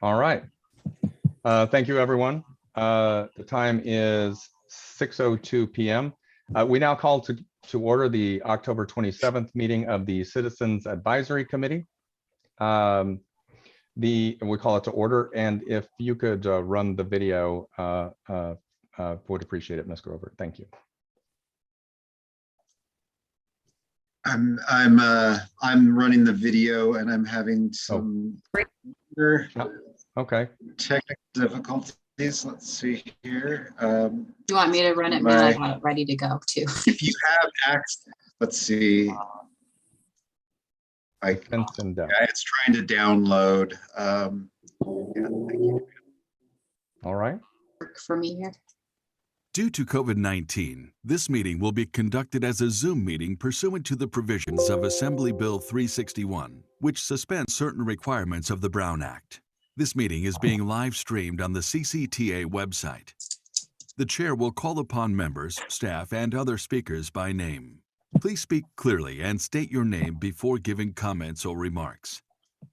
All right. Thank you, everyone. The time is 6:02 p.m. We now call to order the October 27th meeting of the Citizens Advisory Committee. We call it to order, and if you could run the video, would appreciate it, Ms. Grover. Thank you. I'm running the video, and I'm having some Okay. technical difficulties. Let's see here. Do you want me to run it, Matt? I have it ready to go too. If you have access, let's see. Yeah, it's trying to download. Yeah, thank you. All right. Work for me here. Due to COVID-19, this meeting will be conducted as a Zoom meeting pursuant to the provisions of Assembly Bill 361, which suspends certain requirements of the Brown Act. This meeting is being live streamed on the CCTA website. The chair will call upon members, staff, and other speakers by name. Please speak clearly and state your name before giving comments or remarks.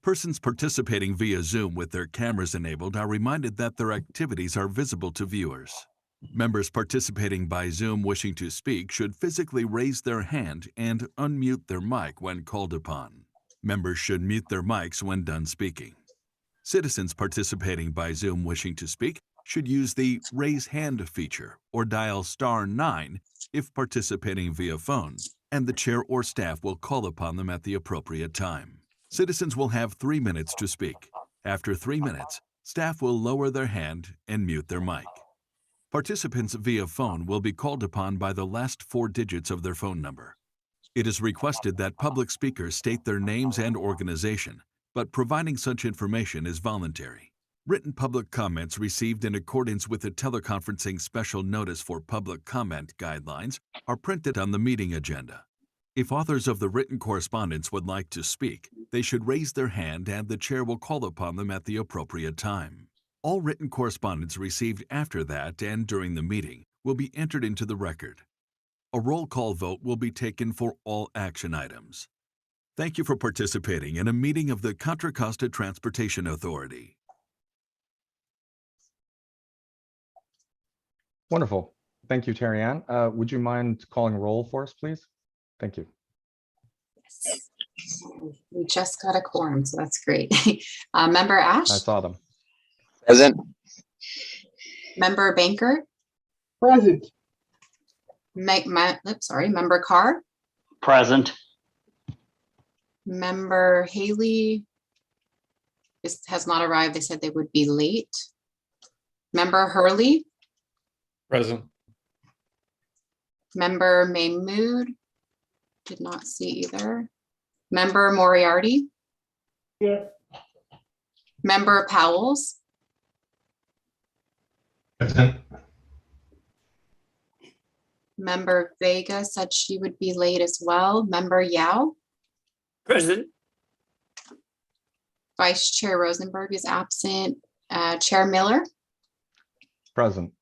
Persons participating via Zoom with their cameras enabled are reminded that their activities are visible to viewers. Members participating by Zoom wishing to speak should physically raise their hand and unmute their mic when called upon. Members should mute their mics when done speaking. Citizens participating by Zoom wishing to speak should use the Raise Hand feature or dial *9 if participating via phone, and the chair or staff will call upon them at the appropriate time. Citizens will have 3 minutes to speak. After 3 minutes, staff will lower their hand and mute their mic. Participants via phone will be called upon by the last 4 digits of their phone number. It is requested that public speakers state their names and organization, but providing such information is voluntary. Written public comments received in accordance with the teleconferencing special notice for public comment guidelines are printed on the meeting agenda. If authors of the written correspondence would like to speak, they should raise their hand and the chair will call upon them at the appropriate time. All written correspondence received after that and during the meeting will be entered into the record. A roll call vote will be taken for all action items. Thank you for participating in a meeting of the Contra Costa Transportation Authority. Wonderful. Thank you, Terry Ann. Would you mind calling roll for us, please? Thank you. Yes. We just got a quorum, so that's great. Member Ash? I saw them. Present. Member Banker? Present. Member Carr? Present. Member Haley has not arrived. They said they would be late. Member Hurley? Present. Member Mahmood? Did not see either. Member Moriarty? Here. Member Powells? Present. Member Vega said she would be late as well. Member Yao? Present. Vice Chair Rosenberg is absent. Chair Miller? Present.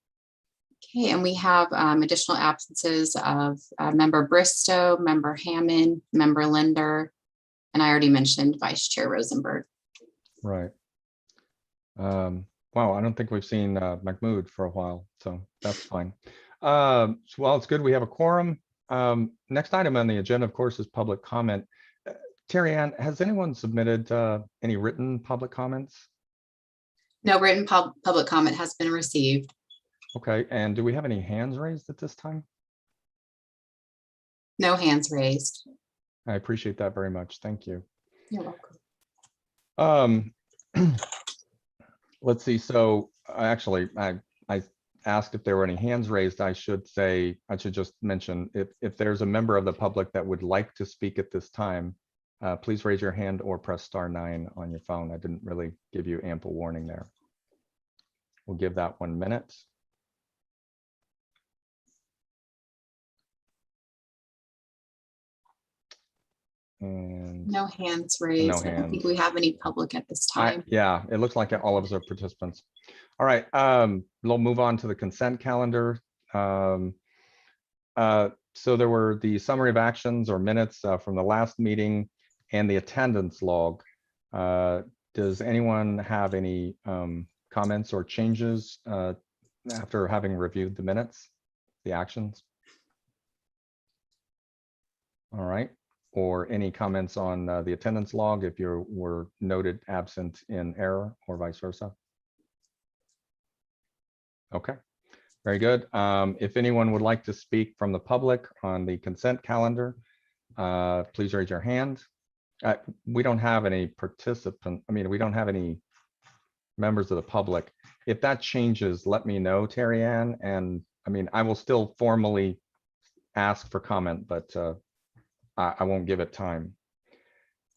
Okay, and we have additional absences of Member Bristow, Member Hammond, Member Linder, and I already mentioned Vice Chair Rosenberg. Right. Wow, I don't think we've seen Mahmood for a while, so that's fine. Well, it's good we have a quorum. Next item on the agenda, of course, is public comment. Terry Ann, has anyone submitted any written public comments? No written public comment has been received. Okay, and do we have any hands raised at this time? No hands raised. I appreciate that very much. Thank you. You're welcome. Let's see. So actually, I asked if there were any hands raised. I should just mention if there's a member of the public that would like to speak at this time, please raise your hand or press *9 on your phone. I didn't really give you ample warning there. We'll give that 1 minute. And No hands raised. No I don't think hands. we have any public at this time. yeah, it looks like all of us are participants. All right, we'll move on to the consent calendar. So there were the summary of actions or minutes from the last meeting and the attendance log. Does anyone have any comments or changes after having reviewed the minutes, the actions? All right, or any comments on the attendance log if you were noted absent in error or vice versa? Okay, very good. If anyone would like to speak from the public on the consent calendar, please raise your hand. We don't have any we don't have any members of the public. If that changes, let me know, Terry Ann. And I will still formally ask for comment, but I won't give it time.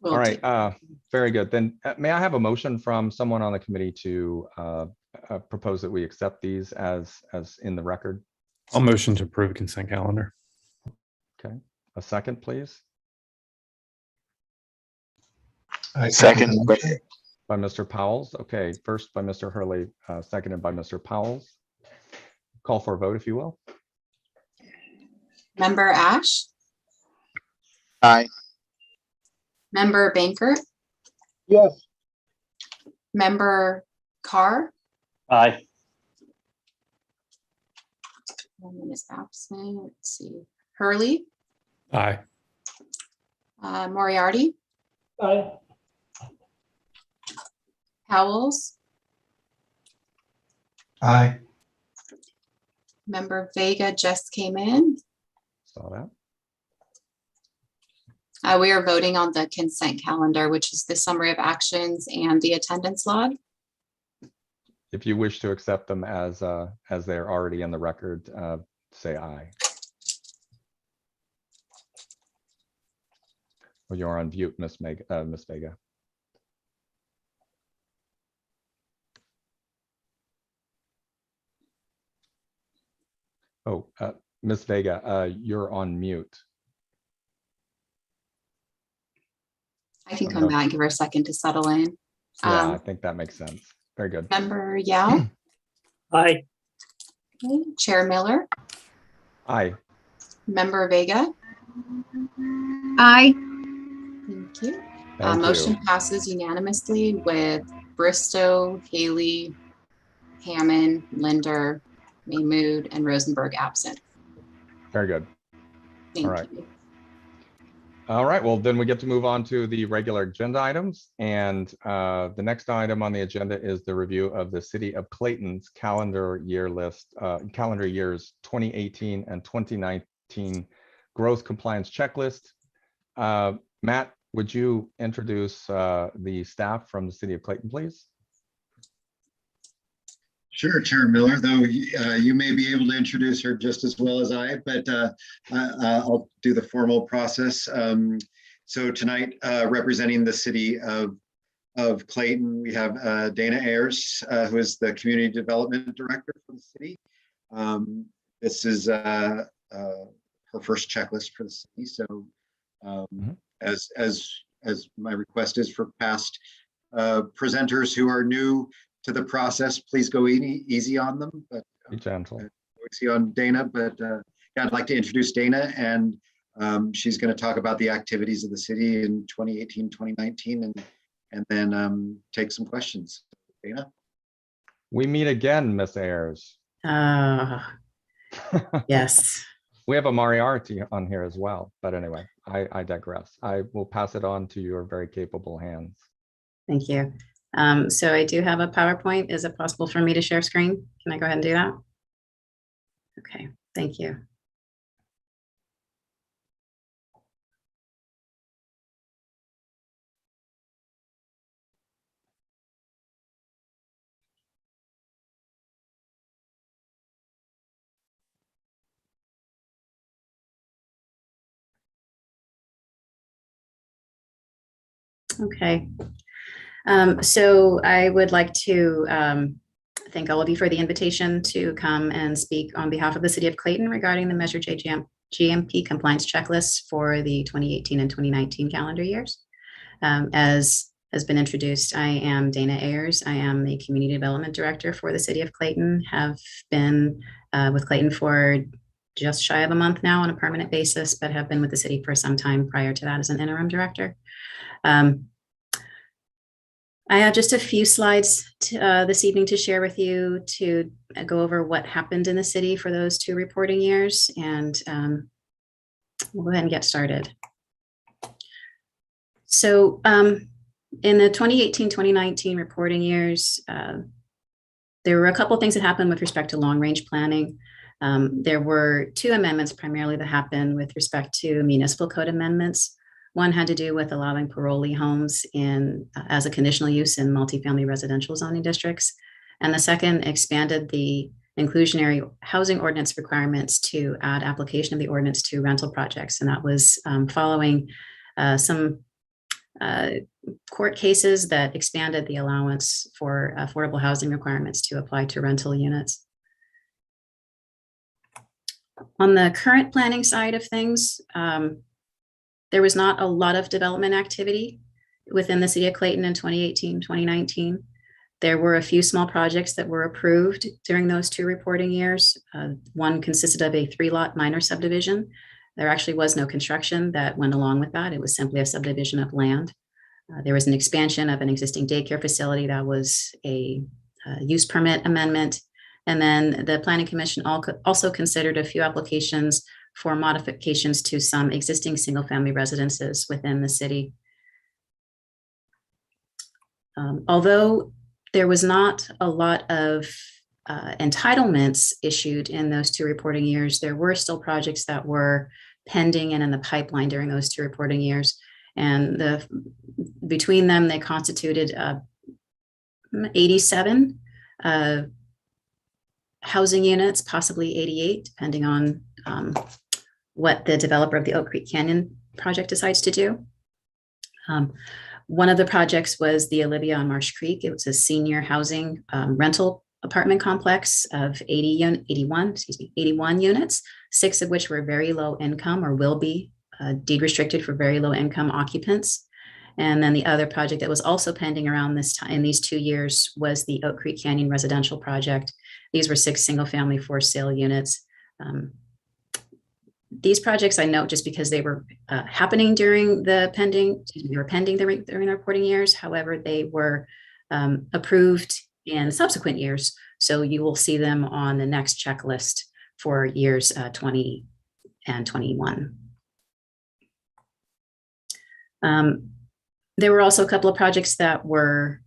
Will All right, do. very good. Then may I have a motion from someone on the committee to propose that we accept these as in the record? I'll motion to approve consent calendar. Okay, a second, please, Second. by Mr. Powell's. Okay, first by Mr. Hurley, seconded by Mr. Powell's. Call for a vote, if you will. Member Ash, Aye. member Banker, Yes. member Carr, Aye. one is absent. Let's see, Hurley, Aye. Moriarty, Aye. Powell's, Aye. member Vega just came in. Saw that. We are voting on the consent calendar, which is the summary of actions and the attendance log. If you wish to accept them as they're already in the record, say aye. Or you're on mute, Miss Vega. Oh, Miss Vega, you're on mute. I can come back, give her a second to settle in. Yeah, I think that makes sense. Very good. Member Yao, Aye. okay, Chair Miller, Aye. member Vega, Aye. thank you. Thank Motion you. passes unanimously with Bristow, Haley, Hammond, Linder, Mahmood, and Rosenberg absent. Very good. Thank All right. you. All right, well, then we get to move on to the regular agenda items. And the next item on the agenda is the review of the City of Clayton's calendar year list, calendar years 2018 and 2019 growth compliance checklist. Matt, would you introduce the staff from the City of Clayton, please? Sure, Chair Miller, though you may be able to introduce her just as well as I, but I'll do the formal process. So tonight, representing the City of Clayton, we have Dana Ayers, who is the Community Development Director for the city. This is her first checklist for the city. So as my request is for past presenters who are new to the process, please go easy on them. But Be gentle. easy on Dana. But yeah, I'd like to introduce Dana, and she's going to talk about the activities of the city in 2018, 2019, and then take some questions. Dana. We meet again, Miss Ayers. Yes. We have a Moriarty on here as well, but anyway, I digress. I will pass it on to your very capable hands. Thank you. So I do have a PowerPoint. Is it possible for me to share screen? Can I go ahead and do that? Okay, thank you. Okay. So I would like to thank all of you for the invitation to come and speak on behalf of the City of Clayton regarding the Measure J GMP compliance checklist for the 2018 and 2019 calendar years. As has been introduced, I am Dana Ayers. I am the Community Development Director for the City of Clayton, have been with Clayton for just shy of a month now on a permanent basis, but have been with the city for some time prior to that as an interim director. I have just a few slides this evening to share with you to go over what happened in the city for those 2 reporting years, and we'll go ahead and get started. So in the 2018-2019 reporting years, there were a couple of things that happened with respect to long-range planning. There were 2 amendments primarily that happened with respect to municipal code amendments. One had to do with allowing parolee homes as a conditional use in multifamily residential zoning districts. And the second expanded the inclusionary housing ordinance requirements to add application of the ordinance to rental projects. And that was following some court cases that expanded the allowance for affordable housing requirements to apply to rental units. On the current planning side of things, there was not a lot of development activity within the city of Clayton in 2018-2019. There were a few small projects that were approved during those 2 reporting years. One consisted of a 3-lot minor subdivision. There actually was no construction that went along with that. It was simply a subdivision of land. There was an expansion of an existing daycare facility that was a use permit amendment. And then the Planning Commission also considered a few applications for modifications to some existing single-family residences within the city. Although there was not a lot of entitlements issued in those 2 reporting years, there were still projects that were pending and in the pipeline during those 2 reporting years. And between them, they constituted 87 housing units, possibly 88, depending on what the developer of the Oak Creek Canyon project decides to do. One of the projects was the Olivia on Marsh Creek. It was a senior housing rental apartment complex of 81 units, 6 of which were very low income or will be deed restricted for very low income occupants. And then the other project that was also pending around this time in these 2 years was the Oak Creek Canyon residential project. These were 6 single family for sale units. These projects I note just because they were happening during the pending during the reporting years. However, they were approved in subsequent years. So you will see them on the next checklist for years 20 and 21. There were also a couple of projects that were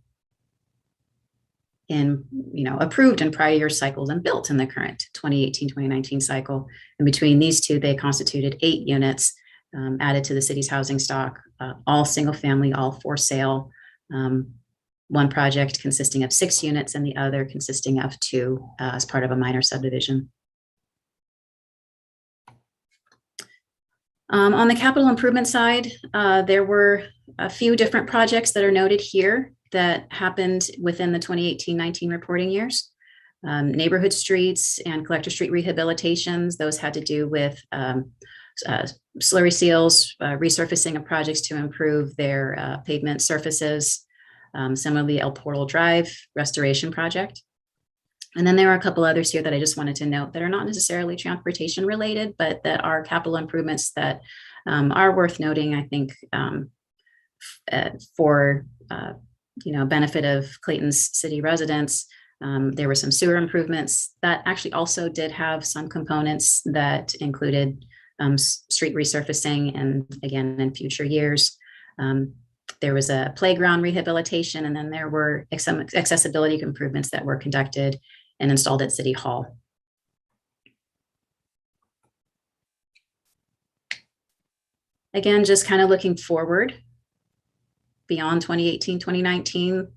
approved in prior year cycles and built in the current 2018-2019 cycle. And between these 2, they constituted 8 units added to the city's housing stock, all single family, all for sale. One project consisting of 6 units and the other consisting of 2 as part of a minor subdivision. On the capital improvement side, there were a few different projects that are noted here that happened within the 2018-19 reporting years. Neighborhood streets and collector street rehabilitations, those had to do with slurry seals, resurfacing of projects to improve their pavement surfaces. Similarly, El Portal Drive restoration project. And then there are a couple others here that I just wanted to note that are not necessarily transportation related, but that are capital improvements that are worth noting, I think, for benefit of Clayton's city residents. There were some sewer improvements that actually also did have some components that included street resurfacing, and again, in future years. There was a playground rehabilitation, and then there were some accessibility improvements that were conducted and installed at City Hall. Again, just kind of looking forward beyond 2018-2019,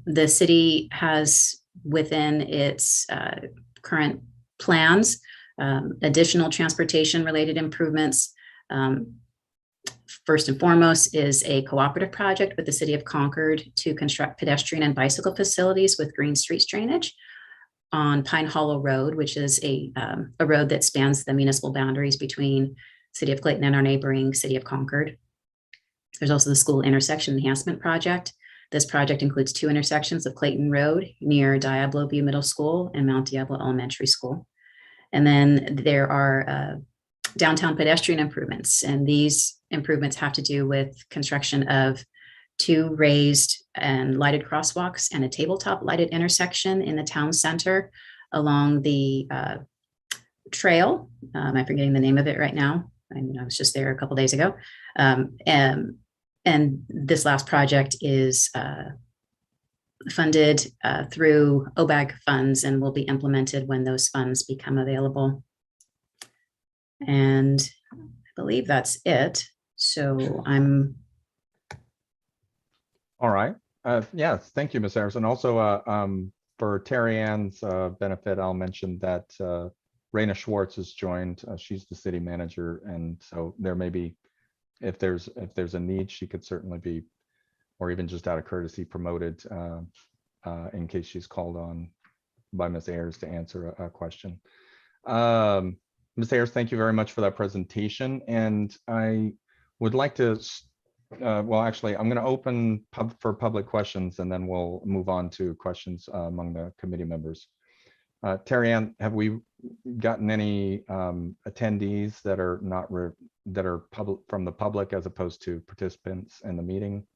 the city has within its current plans additional transportation related improvements. First and foremost is a cooperative project with the city of Concord to construct pedestrian and bicycle facilities with green streets drainage on Pine Hollow Road, which is a road that spans the municipal boundaries between City of Clayton and our neighboring City of Concord. There's also the school intersection enhancement project. This project includes 2 intersections of Clayton Road near Diablo View Middle School and Mount Diablo Elementary School. And then there are downtown pedestrian improvements, and these improvements have to do with construction of 2 raised and lighted crosswalks and a tabletop lighted intersection in the town center along the trail. I'm forgetting the name of it right now. I was just there a couple days ago. And this last project is funded through OBAG funds and will be implemented when those funds become available. And I believe that's it. So I'm. All right. Yes, thank you, Ms. Harrison. Also, for Terry Ann's benefit, I'll mention that Raina Schwartz has joined. She's the city manager, and so there may be, if there's a need, she could certainly be, or even just out of courtesy, promoted in case she's called on by Ms. Ayers to answer a question. Ms. Ayers, thank you very much for that presentation. And I would like to, well, actually, I'm going to open for public questions, and then we'll move on to questions among the committee members. Terry Ann, have we gotten any attendees that are not that are public from the public as opposed to participants in the meeting?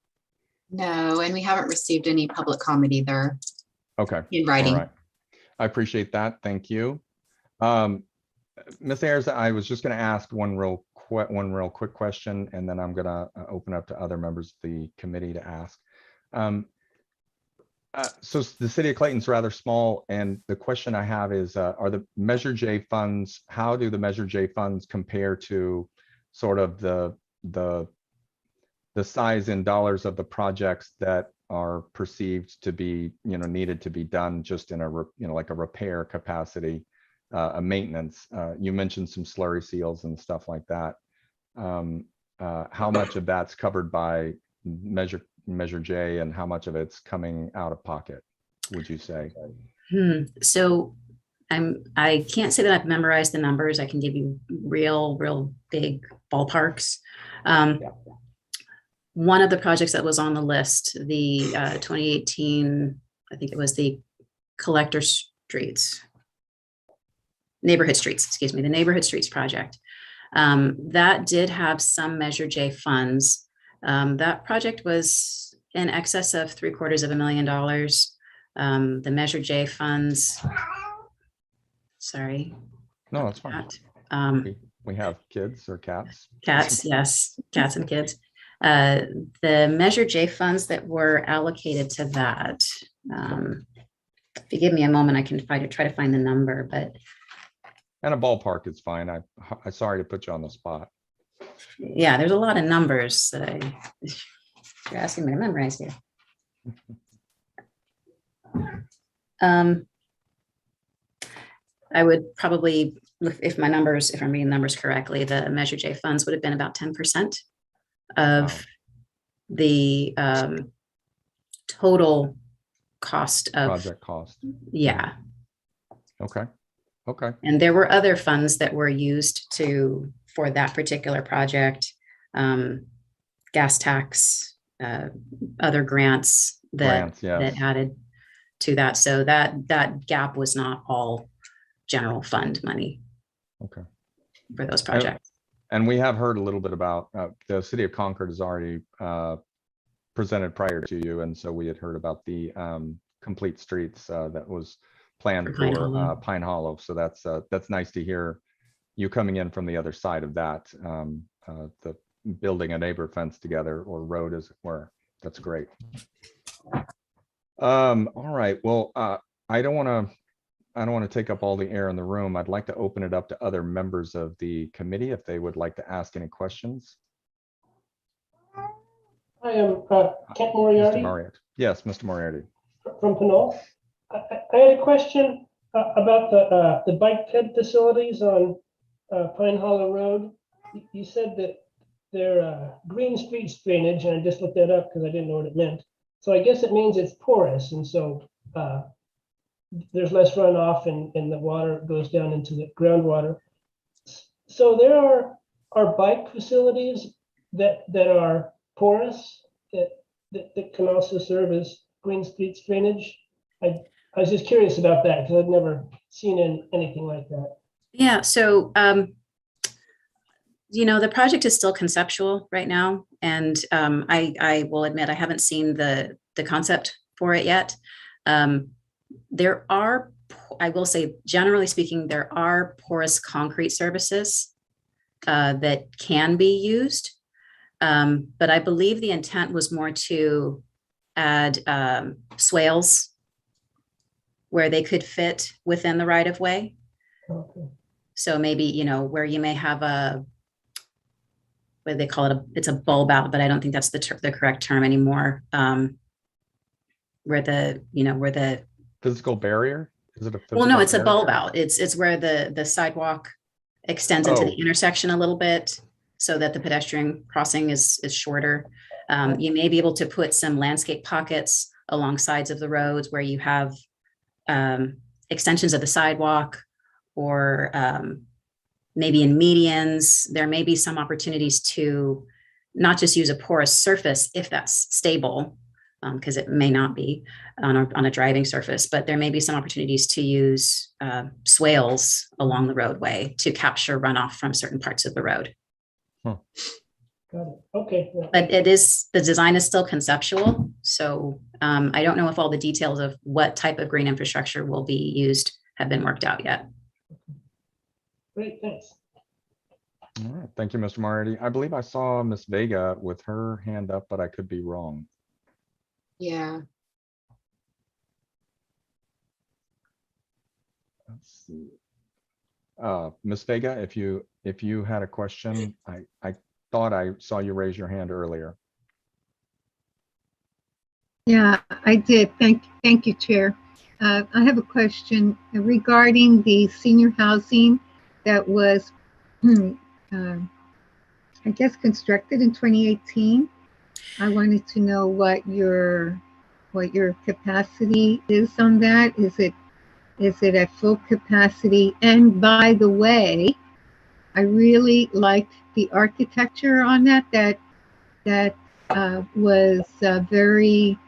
No, and we haven't received any public comment either Okay. in writing. All right. I appreciate that. Thank you. Ms. Ayers, I was just going to ask one real quick question, and then I'm going to open up to other members of the committee to ask. So the city of Clayton's rather small, and the question I have is, are the Measure J funds, how do the Measure J funds compare to sort of the size in dollars of the projects that are perceived to be, needed to be done just in a, like a repair capacity, a maintenance? You mentioned some slurry seals and stuff like that. How much of that's covered by Measure J, and how much of it's coming out of pocket, would you say? So I can't say that I've memorized the numbers. I can give you real big ballparks. One of the projects that was on the list, the 2018, I think it was the neighborhood streets, excuse me, the neighborhood streets project. That did have some Measure J funds. That project was in excess of $750,000. The Measure J funds, sorry. No, it's fine. We have kids or cats? Cats, yes, cats and kids. The Measure J funds that were allocated to that, if you give me a moment, I can try to find the number, but. And a ballpark is fine. I'm sorry to put you on the spot. Yeah, there's a lot of numbers that you're asking me to memorize here. I would probably, if I'm reading numbers correctly, the Measure J funds would have been about 10% of the total cost of Project cost. Yeah. Okay. And there were other funds that were used for that particular project, gas tax, other grants that added to that. So that gap was not all general fund money. Okay. For those projects. And we have heard a little bit about the city of Concord has already presented prior to you, and so we had heard about the complete streets that was planned for Pine Hollow. So that's nice to hear you coming in from the other side of that, the building a neighbor fence together, or road as it were. That's great. All right. Well, I don't want to take up all the air in the room. I'd like to open it up to other members of the committee if they would like to ask any questions. I am Kent Moriarty. Mr. Moriarty. Yes, Mr. Moriarty. From Pinole. I had a question about the bike ped facilities on Pine Hollow Road. You said that they're green streets drainage, and I just looked that up because I didn't know what it meant. So I guess it means it's porous, and so there's less runoff, and the water goes down into the groundwater. So there are bike facilities that are porous that can also serve as green streets drainage. I was just curious about that because I've never seen anything like that. Yeah, so The project is still conceptual right now, and I will admit I haven't seen the concept for it yet. There are, I will say, generally speaking, there are porous concrete surfaces that can be used, but I believe the intent was more to add swales where they could fit within the right of way. Okay. So maybe, where you may have what do they call it? It's a bulb out, but I don't think that's the correct term anymore. Where the Physical barrier? Is it a well, no, physical it's a barrier? bulb out. It's where the sidewalk extends into the Oh. intersection a little bit so that the pedestrian crossing is shorter. You may be able to put some landscape pockets along sides of the roads where you have extensions of the sidewalk, or maybe in medians. There may be some opportunities to not just use a porous surface if that's stable, because it may not be on a driving surface, but there may be some opportunities to use swales along the roadway to capture runoff from certain parts of the road. Got it. Okay. Yeah. But the design is still conceptual. So I don't know if all the details of what type of green infrastructure will be used have been worked out yet. Great, thanks. All right, thank you, Mr. Moriarty. I believe I saw Miss Vega with her hand up, but I could be wrong. Yeah. Let's see. Miss Vega, if you had a question, I thought I saw you raise your hand earlier. Yeah, I did. Thank you, Chair. I have a question regarding the senior housing that was, I guess, constructed in 2018. I wanted to know what your capacity is on that. Is it at full capacity? And by the way, I really liked the architecture on that was very,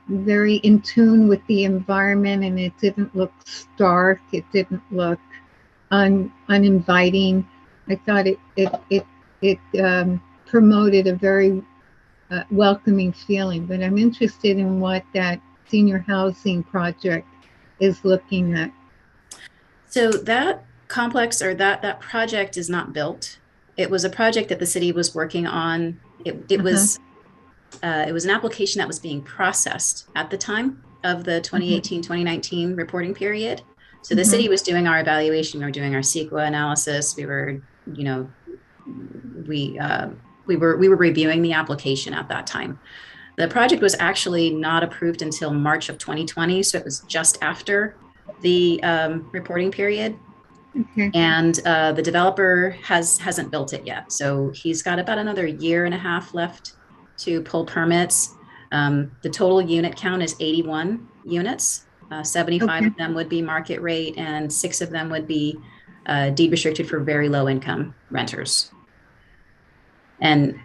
very in tune with the environment, and it didn't look stark. It didn't look uninviting. I thought it promoted a very welcoming feeling. But I'm interested in what that senior housing project is looking at. So that complex, or that project, is not built. It was a project that the city was working on. It was an application that was being processed at the time of the 2018-2019 reporting period. So the city was doing our evaluation. We were doing our CEQA analysis. We were, we were reviewing the application at that time. The project was actually not approved until March of 2020. So it was just after the reporting period. Okay. And the developer hasn't built it yet. So he's got about another year and a half left to pull permits. The total unit count is 81 units. 75 of them would be market rate, and 6 of them would be deed restricted for very low income renters. And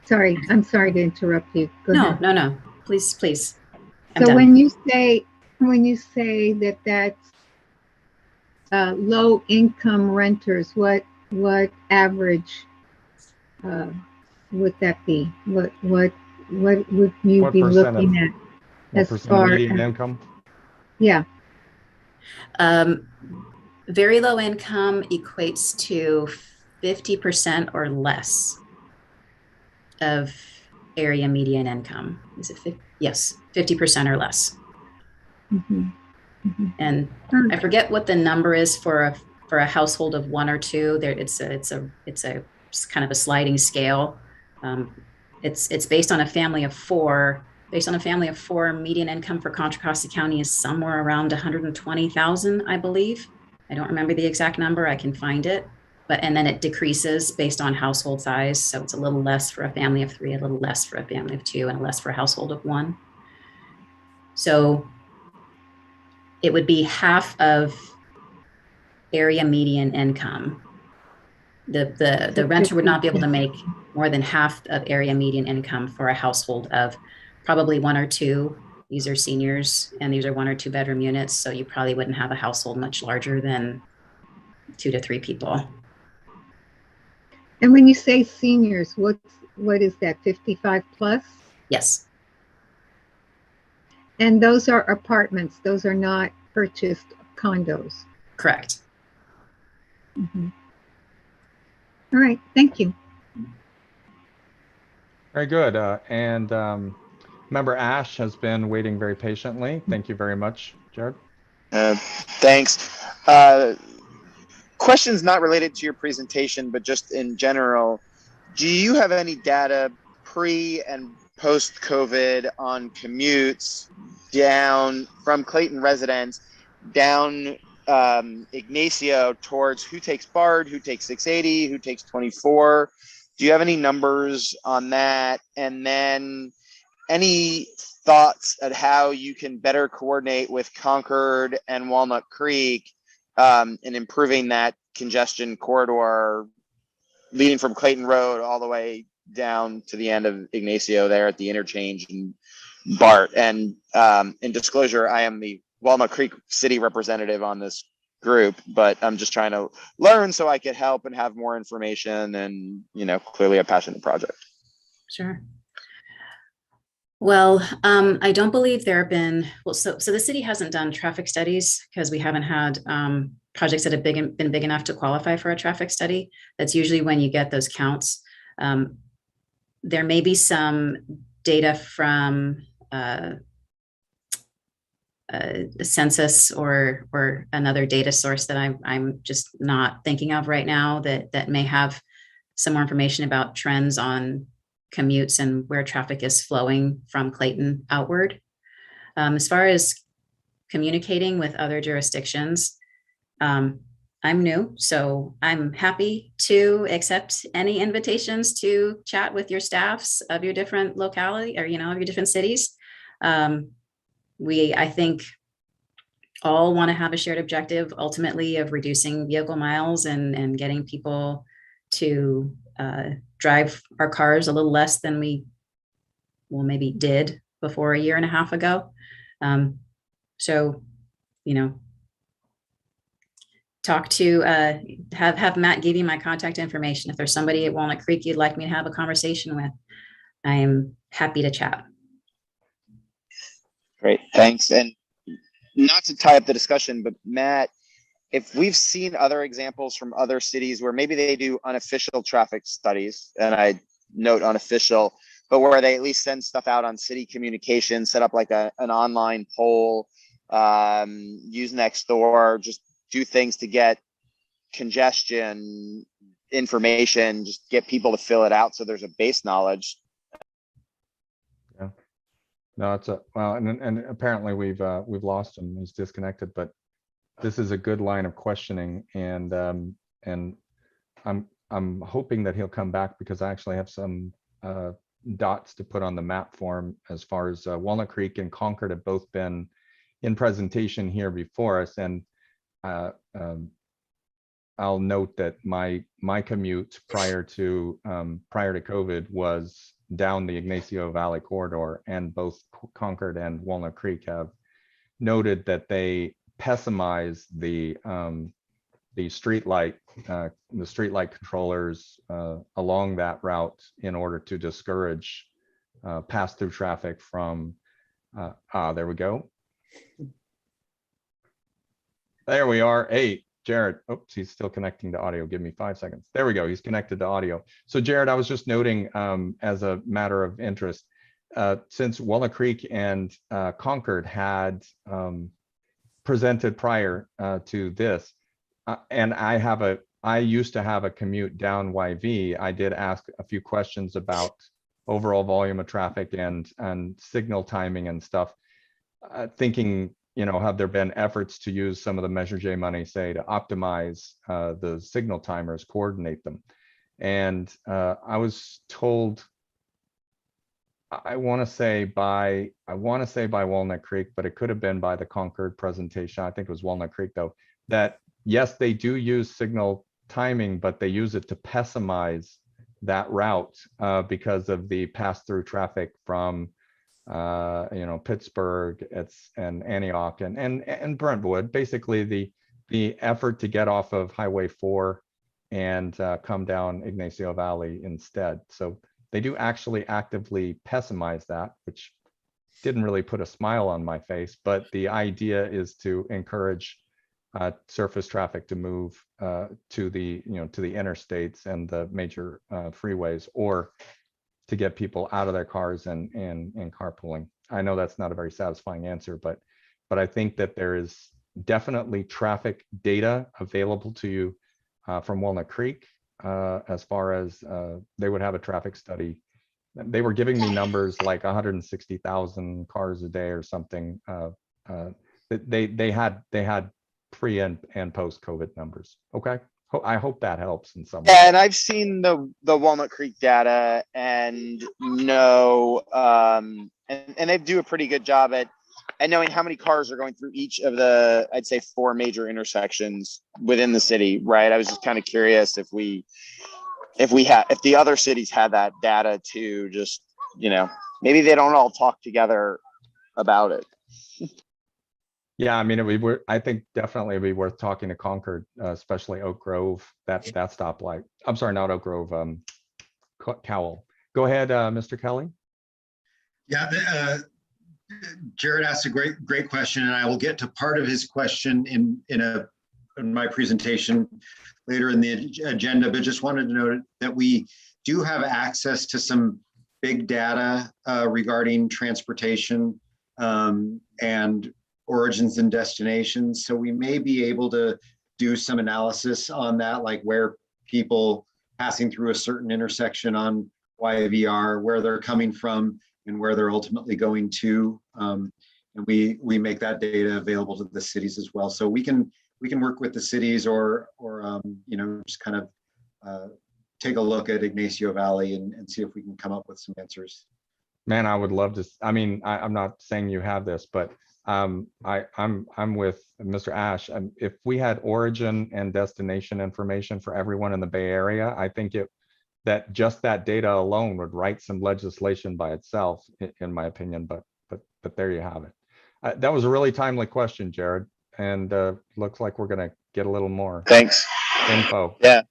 Sorry, I'm sorry to interrupt you. Go ahead. No, please. I'm So done. when you say that that's low income renters, what average would that be? What would you What be percent of- looking at What as percent far of median as? income? Yeah. Very low income equates to 50% or less of area median income. Is it yes, 50% or less. Mhm, mhm. And I forget what the number is for a household of 1 or 2. There, it's kind of a sliding scale. It's based on a family of 4. Based on a family of 4, median income for Contra Costa County is somewhere around 120,000, I believe. I don't remember the exact number. I can find it, and then it decreases based on household size. So it's a little less for a family of 3, a little less for a family of 2, and less for a household of 1. So it would be half of area median income. The renter would not be able to make more than half of area median income for a household of probably 1 or 2. These are seniors, and these are 1 or 2 bedroom units. So you probably wouldn't have a household much larger than 2 to 3 people. And when you say seniors, what is that, 55 plus? Yes, And those are apartments. Those are not purchased condos. correct. Mhm. All right, thank you. Very good. And member Ash has been waiting very patiently. Thank you very much, Jared. Thanks. Questions not related to your presentation, but just in general. Do you have any data pre and post COVID on commutes down from Clayton residents down Ignacio towards who takes BARD, who takes 680, who takes 24? Do you have any numbers on that? And then any thoughts at how you can better coordinate with Concord and Walnut Creek in improving that congestion corridor leading from Clayton Road all the way down to the end of Ignacio there at the interchange and BART? And in disclosure, I am the Walnut Creek city representative on this group, but I'm just trying to learn so I could help and have more information and, you know, clearly a passionate project. Sure. Well, I don't believe there have been, well, so the city hasn't done traffic studies because we haven't had projects that have been big enough to qualify for a traffic study. That's usually when you get those counts. There may be some data from a census or another data source that I'm just not thinking of right now that may have some more information about trends on commutes and where traffic is flowing from Clayton outward. As far as communicating with other jurisdictions, I'm new, so I'm happy to accept any invitations to chat with your staffs of your different locality or, you know, of your different cities. I think, all want to have a shared objective ultimately of reducing vehicle miles and getting people to drive our cars a little less than we, well, maybe did before a year and a half ago. So, you know, talk to, have Matt give you my contact information. If there's somebody at Walnut Creek you'd like me to have a conversation with, I am happy to chat. Great, thanks. And not to tie up the discussion, but Matt, if we've seen other examples from other cities where maybe they do unofficial traffic studies, and I note unofficial, but where they at least send stuff out on city communication, set up like an online poll, use Nextdoor, just do things to get congestion information, just get people to fill it out so there's a base knowledge. Yeah. No, it's well, and apparently we've lost him. He's disconnected, but this is a good line of questioning, and I'm hoping that he'll come back because I actually have some dots to put on the map for him as far as Walnut Creek and Concord have both been in presentation here before us, and I'll note that my commute prior to COVID was down the Ignacio Valley corridor, and both Concord and Walnut Creek have noted that they pessimize the streetlight controllers along that route in order to discourage pass-through traffic from. There we go. There we are. Hey, Jared. Oops, he's still connecting to audio. Give me 5 seconds. There we go. He's connected to audio. So Jared, I was just noting as a matter of interest, since Walnut Creek and Concord had presented prior to this, and I used to have a commute down YV. I did ask a few questions about overall volume of traffic and signal timing and stuff, thinking, you know, have there been efforts to use some of the Measure J money, say, to optimize the signal timers, coordinate them? And I was told, I want to say by Walnut Creek, but it could have been by the Concord presentation. I think it was Walnut Creek though, that yes, they do use signal timing, but they use it to pessimize that route because of the pass-through traffic from you know, Pittsburgh and Antioch and Brentwood. Basically, the the effort to get off of Highway 4 and come down Ignacio Valley instead. So they do actually actively pessimize that, which didn't really put a smile on my face, but the idea is to encourage surface traffic to move to the interstates and the major freeways, or to get people out of their cars and carpooling. I know that's not a very satisfying answer, but I think that there is definitely traffic data available to you from Walnut Creek, as far as they would have a traffic study. They were giving me numbers like 160,000 cars a day or something. They had pre and post COVID numbers. Okay, I hope that helps in some way. Yeah, and I've seen the Walnut Creek data and know, and they do a pretty good job at knowing how many cars are going through each of the, I'd say, 4 major intersections within the city, right? I was just kind of curious if the other cities had that data too, just, maybe they don't all talk together about it. Yeah, I mean, I think definitely it'd be worth talking to Concord, especially Oak Grove, that stoplight. I'm sorry, not Oak Grove, Cowell. Go ahead, Mr. Kelly. Yeah, Jared asked a great question, and I will get to part of his question in my presentation later in the agenda, but just wanted to note that we do have access to some big data regarding transportation and origins and destinations. So we may be able to do some analysis on that, like where people passing through a certain intersection on YVR, where they're coming from and where they're ultimately going to. And we make that data available to the cities as well. So we can work with the cities or just kind of take a look at Ignacio Valley and see if we can come up with some answers. Man, I would love to. I mean, I'm not saying you have this, but I'm with Mr. Ash. If we had origin and destination information for everyone in the Bay Area, I think that just that data alone would write some legislation by itself, in my opinion. But there you have it. That was a really timely question, Jared, and looks like we're gonna get a little more Thanks. info. Yeah.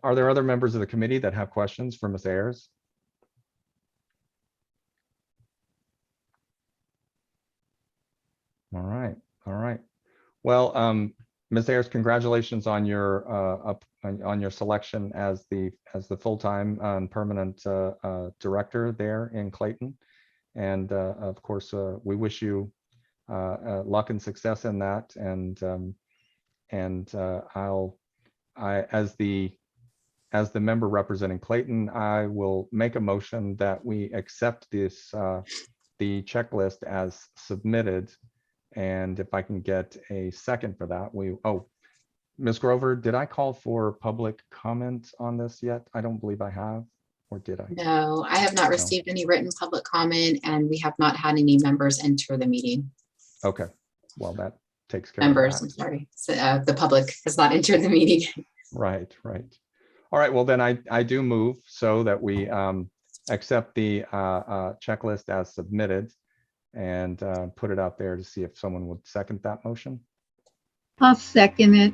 Are there other members of the committee that have questions for Ms. Ayers? All right. Well, Ms. Ayers, congratulations on your selection as the full-time and permanent director there in Clayton. And of course, we wish you luck and success in that. And as the member representing Clayton, I will make a motion that we accept this the checklist as submitted. And if I can get a second for that, Ms. Grover, did I call for public comment on this yet? I don't believe I have, or did I? No, I have not received any written public comment, and we have not had any members enter the meeting. Okay, well, that takes care Members, of I'm that. sorry. So, the public has not entered the meeting. Right. All right, well, then I do move so that we accept the checklist as submitted and put it out there to see if someone would second that motion. I'll second it.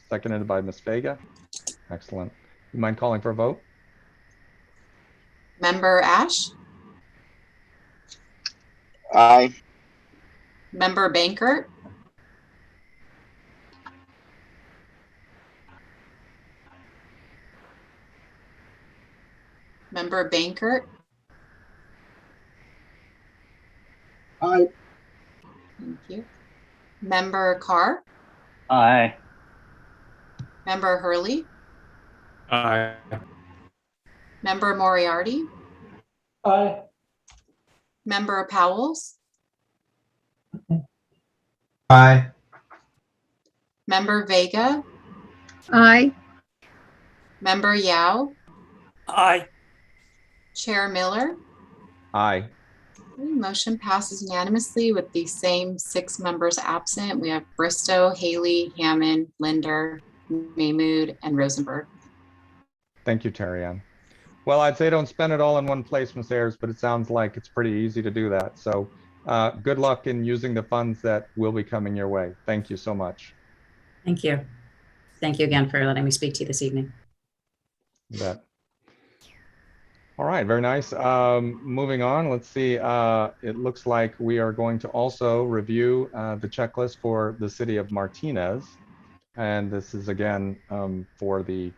Seconded by Ms. Vega. Excellent. You mind calling for a vote? Member Ash, Aye. Member Bankert, Member Bankert. Aye. Thank you. Member Carr, Aye. Member Hurley, Aye. Member Moriarty, Aye. Member Powells, Aye. Member Vega, Aye. Member Yao, Aye. Chair Miller. Aye. Motion passes unanimously with the same 6 members absent. We have Bristow, Haley, Hammond, Linder, Mahmood, and Rosenberg. Thank you, Terry Ann. Well, I'd say don't spend it all in one place, Ms. Ayers, but it sounds like it's pretty easy to do that. So Good luck in using the funds that will be coming your way. Thank you so much. Thank you. Thank you again for letting me speak to you this evening. You bet. All right, very nice. Moving on, let's see. It looks like we are going to also review the checklist for the city of Martinez. And this is again for the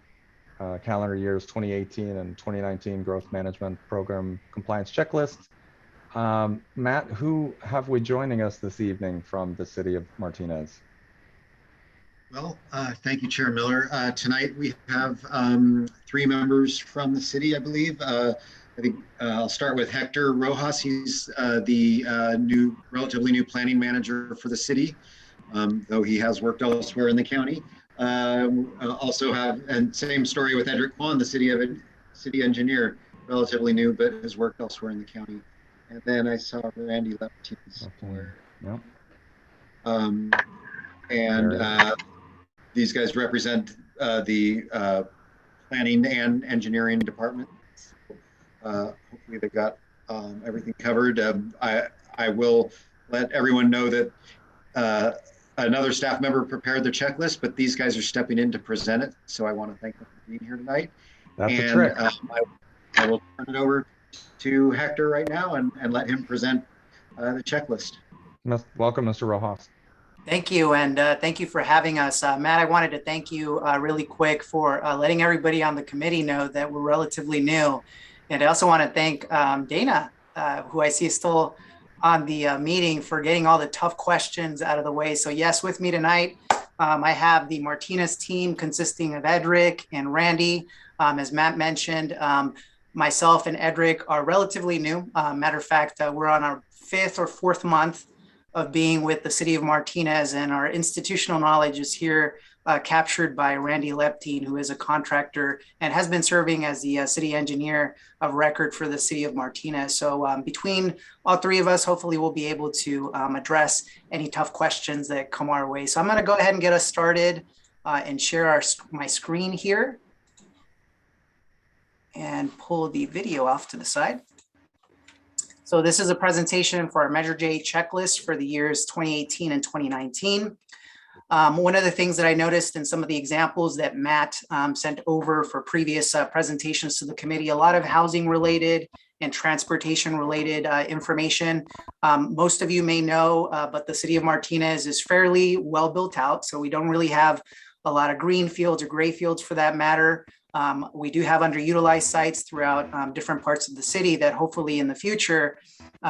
calendar years 2018 and 2019 Growth Management Program Compliance Checklist. Matt, who have we joining us this evening from the city of Martinez? Well, thank you, Chair Miller. Tonight we have 3 members from the city, I believe. I think I'll start with Hector Rojas. He's the relatively new planning manager for the city, though he has worked elsewhere in the county. Also have, and same story with Edric Kwan, the city engineer, relatively new, but has worked elsewhere in the county. And then I saw Randy Leptin somewhere. Yep. These guys represent the planning and engineering department. Hopefully they got everything covered. I will let everyone know that another staff member prepared the checklist, but these guys are stepping in to present it. So I want to thank them for being here tonight. That's a trick. I will turn it over to Hector right now and let him present the checklist. Welcome, Mr. Rojas. Thank you, and thank you for having us. Matt, I wanted to thank you really quick for letting everybody on the committee know that we're relatively new. And I also want to thank Dana, who I see is still on the meeting, for getting all the tough questions out of the way. So yes, with me tonight, I have the Martinez team consisting of Edric and Randy. As Matt mentioned, myself and Edric are relatively new. Matter of fact, we're on our 5th or 4th month of being with the city of Martinez, and our institutional knowledge is here captured by Randy Leptin, who is a contractor and has been serving as the city engineer of record for the city of Martinez. So between all 3 of us, hopefully we'll be able to address any tough questions that come our way. So I'm going to go ahead and get us started and share my screen here and pull the video off to the side. So this is a presentation for our Measure J checklist for the years 2018 and 2019. One of the things that I noticed in some of the examples that Matt sent over for previous presentations to the committee, a lot of housing related and transportation related information. Most of you may know, but the city of Martinez is fairly well built out. So we don't really have a lot of green fields or gray fields for that matter. We do have underutilized sites throughout different parts of the city that hopefully in the future,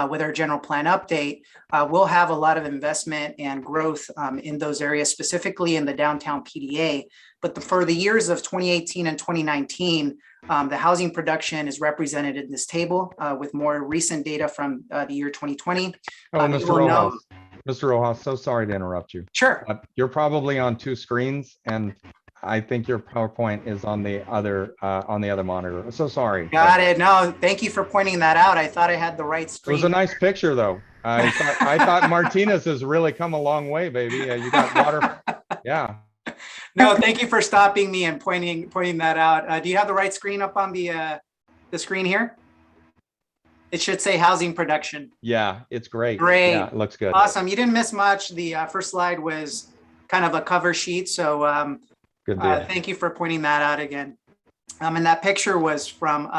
with our general plan update, we'll have a lot of investment and growth in those areas, specifically in the downtown PDA. But for the years of 2018 and 2019, the housing production is represented in this table with more recent data from the year 2020. Oh, Mr. Rojas, so sorry to interrupt you. Sure. You're probably on 2 screens, and I think your PowerPoint is on the other monitor. So sorry. Got it. No, thank you for pointing that out. I thought I had the right screen. It was a nice picture, though. I thought Martinez has really come a long way, baby. You got water. Yeah. No, thank you for stopping me and pointing that out. Do you have the right screen up on the screen here? It should say housing production. Yeah, it's great. Great. Yeah, it looks good. Awesome. You didn't miss much. The first slide was kind of a cover sheet. So good deal. Thank you for pointing that out again. And that picture was from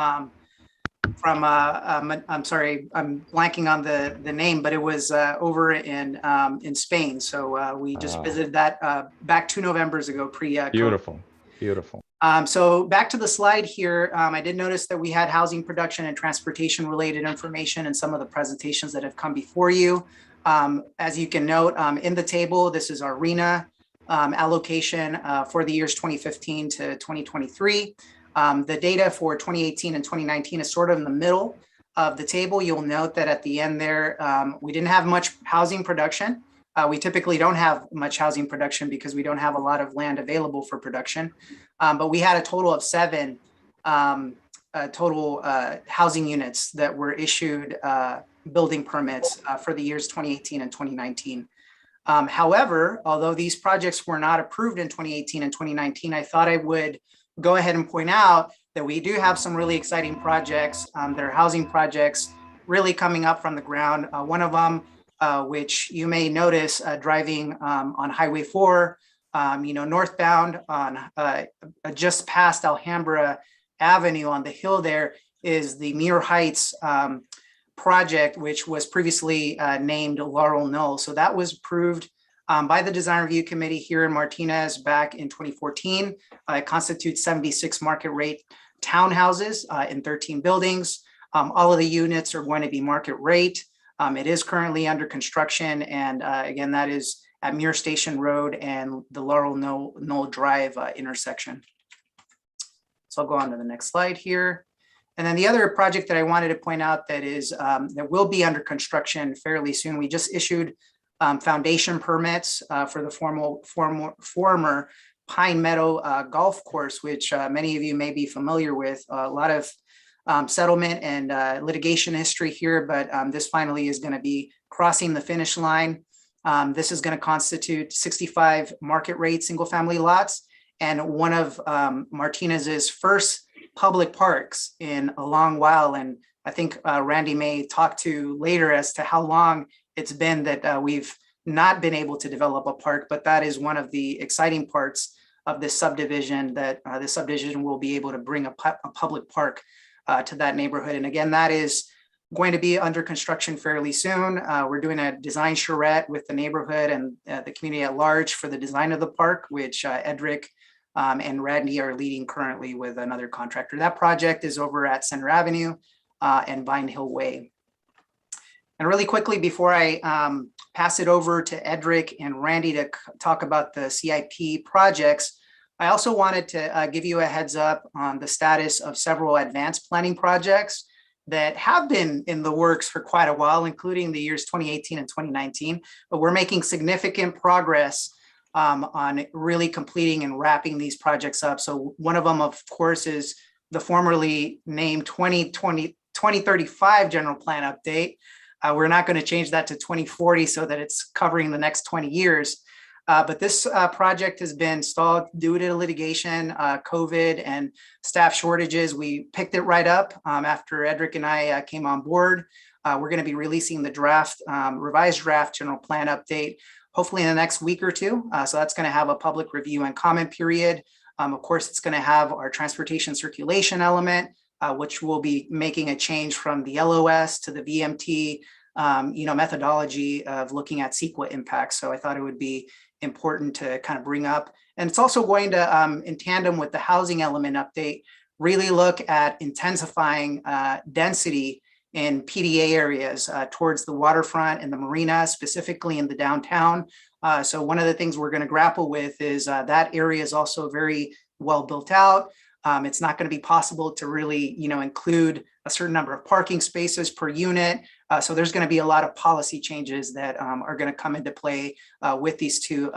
I'm sorry, I'm blanking on the name, but it was over in Spain. So we just visited that back 2 Novembers ago, pre-COVID. Beautiful, beautiful. So back to the slide here, I did notice that we had housing production and transportation related information in some of the presentations that have come before you. As you can note in the table, this is our RHNA allocation for the years 2015 to 2023. The data for 2018 and 2019 is sort of in the middle of the table. You'll note that at the end there, we didn't have much housing production. We typically don't have much housing production because we don't have a lot of land available for production. But we had a total of 7 total housing units that were issued building permits for the years 2018 and 2019. However, although these projects were not approved in 2018 and 2019, I thought I would go ahead and point out that we do have some really exciting projects that are housing projects really coming up from the ground. One of them, which you may notice driving on Highway 4, northbound on just past Alhambra Avenue on the hill there is the Muir Heights project, which was previously named Laurel Knoll. So that was approved by the Design Review Committee here in Martinez back in 2014. It constitutes 76 market rate townhouses in 13 buildings. All of the units are going to be market rate. It is currently under construction. And again, that is at Muir Station Road and the Laurel Knoll Drive intersection. So I'll go on to the next slide here. And then the other project that I wanted to point out that is that will be under construction fairly soon. We just issued foundation permits for the former Pine Meadow Golf Course, which many of you may be familiar with. A lot of settlement and litigation history here, but this finally is going to be crossing the finish line. This is going to constitute 65 market rate single family lots and one of Martinez's first public parks in a long while. And I think Randy may talk to later as to how long it's been that we've not been able to develop a park, but that is one of the exciting parts of this subdivision, that this subdivision will be able to bring a public park to that neighborhood. And again, that is going to be under construction fairly soon. We're doing a design charrette with the neighborhood and the community at large for the design of the park, which Edric and Randy are leading currently with another contractor. That project is over at Center Avenue and Vine Hill Way. And really quickly, before I pass it over to Edric and Randy to talk about the CIP projects, I also wanted to give you a heads up on the status of several advanced planning projects that have been in the works for quite a while, including the years 2018 and 2019, but we're making significant progress on really completing and wrapping these projects up. So one of them, of course, is the formerly named 2035 general plan update. We're not going to change that to 2040 so that it's covering the next 20 years. But this project has been stalled due to litigation, COVID, and staff shortages. We picked it right up after Edric and I came on board. We're going to be releasing the draft, revised draft general plan update, hopefully in the next week or two. So that's going to have a public review and comment period. Of course, it's going to have our transportation circulation element, which will be making a change from the LOS to the VMT, methodology of looking at CEQA impacts. So I thought it would be important to kind of bring up. And it's also going to, in tandem with the housing element update, really look at intensifying density in PDA areas towards the waterfront and the marina, specifically in the downtown. So one of the things we're going to grapple with is that area is also very well built out. It's not going to be possible to really, include a certain number of parking spaces per unit. So there's going to be a lot of policy changes that are going to come into play with these two,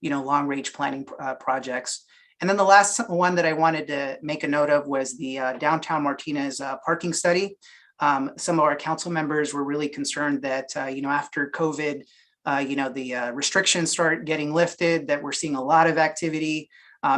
long-range planning projects. And then the last one that I wanted to make a note of was the downtown Martinez parking study. Some of our council members were really concerned that, after COVID, the restrictions start getting lifted, that we're seeing a lot of activity.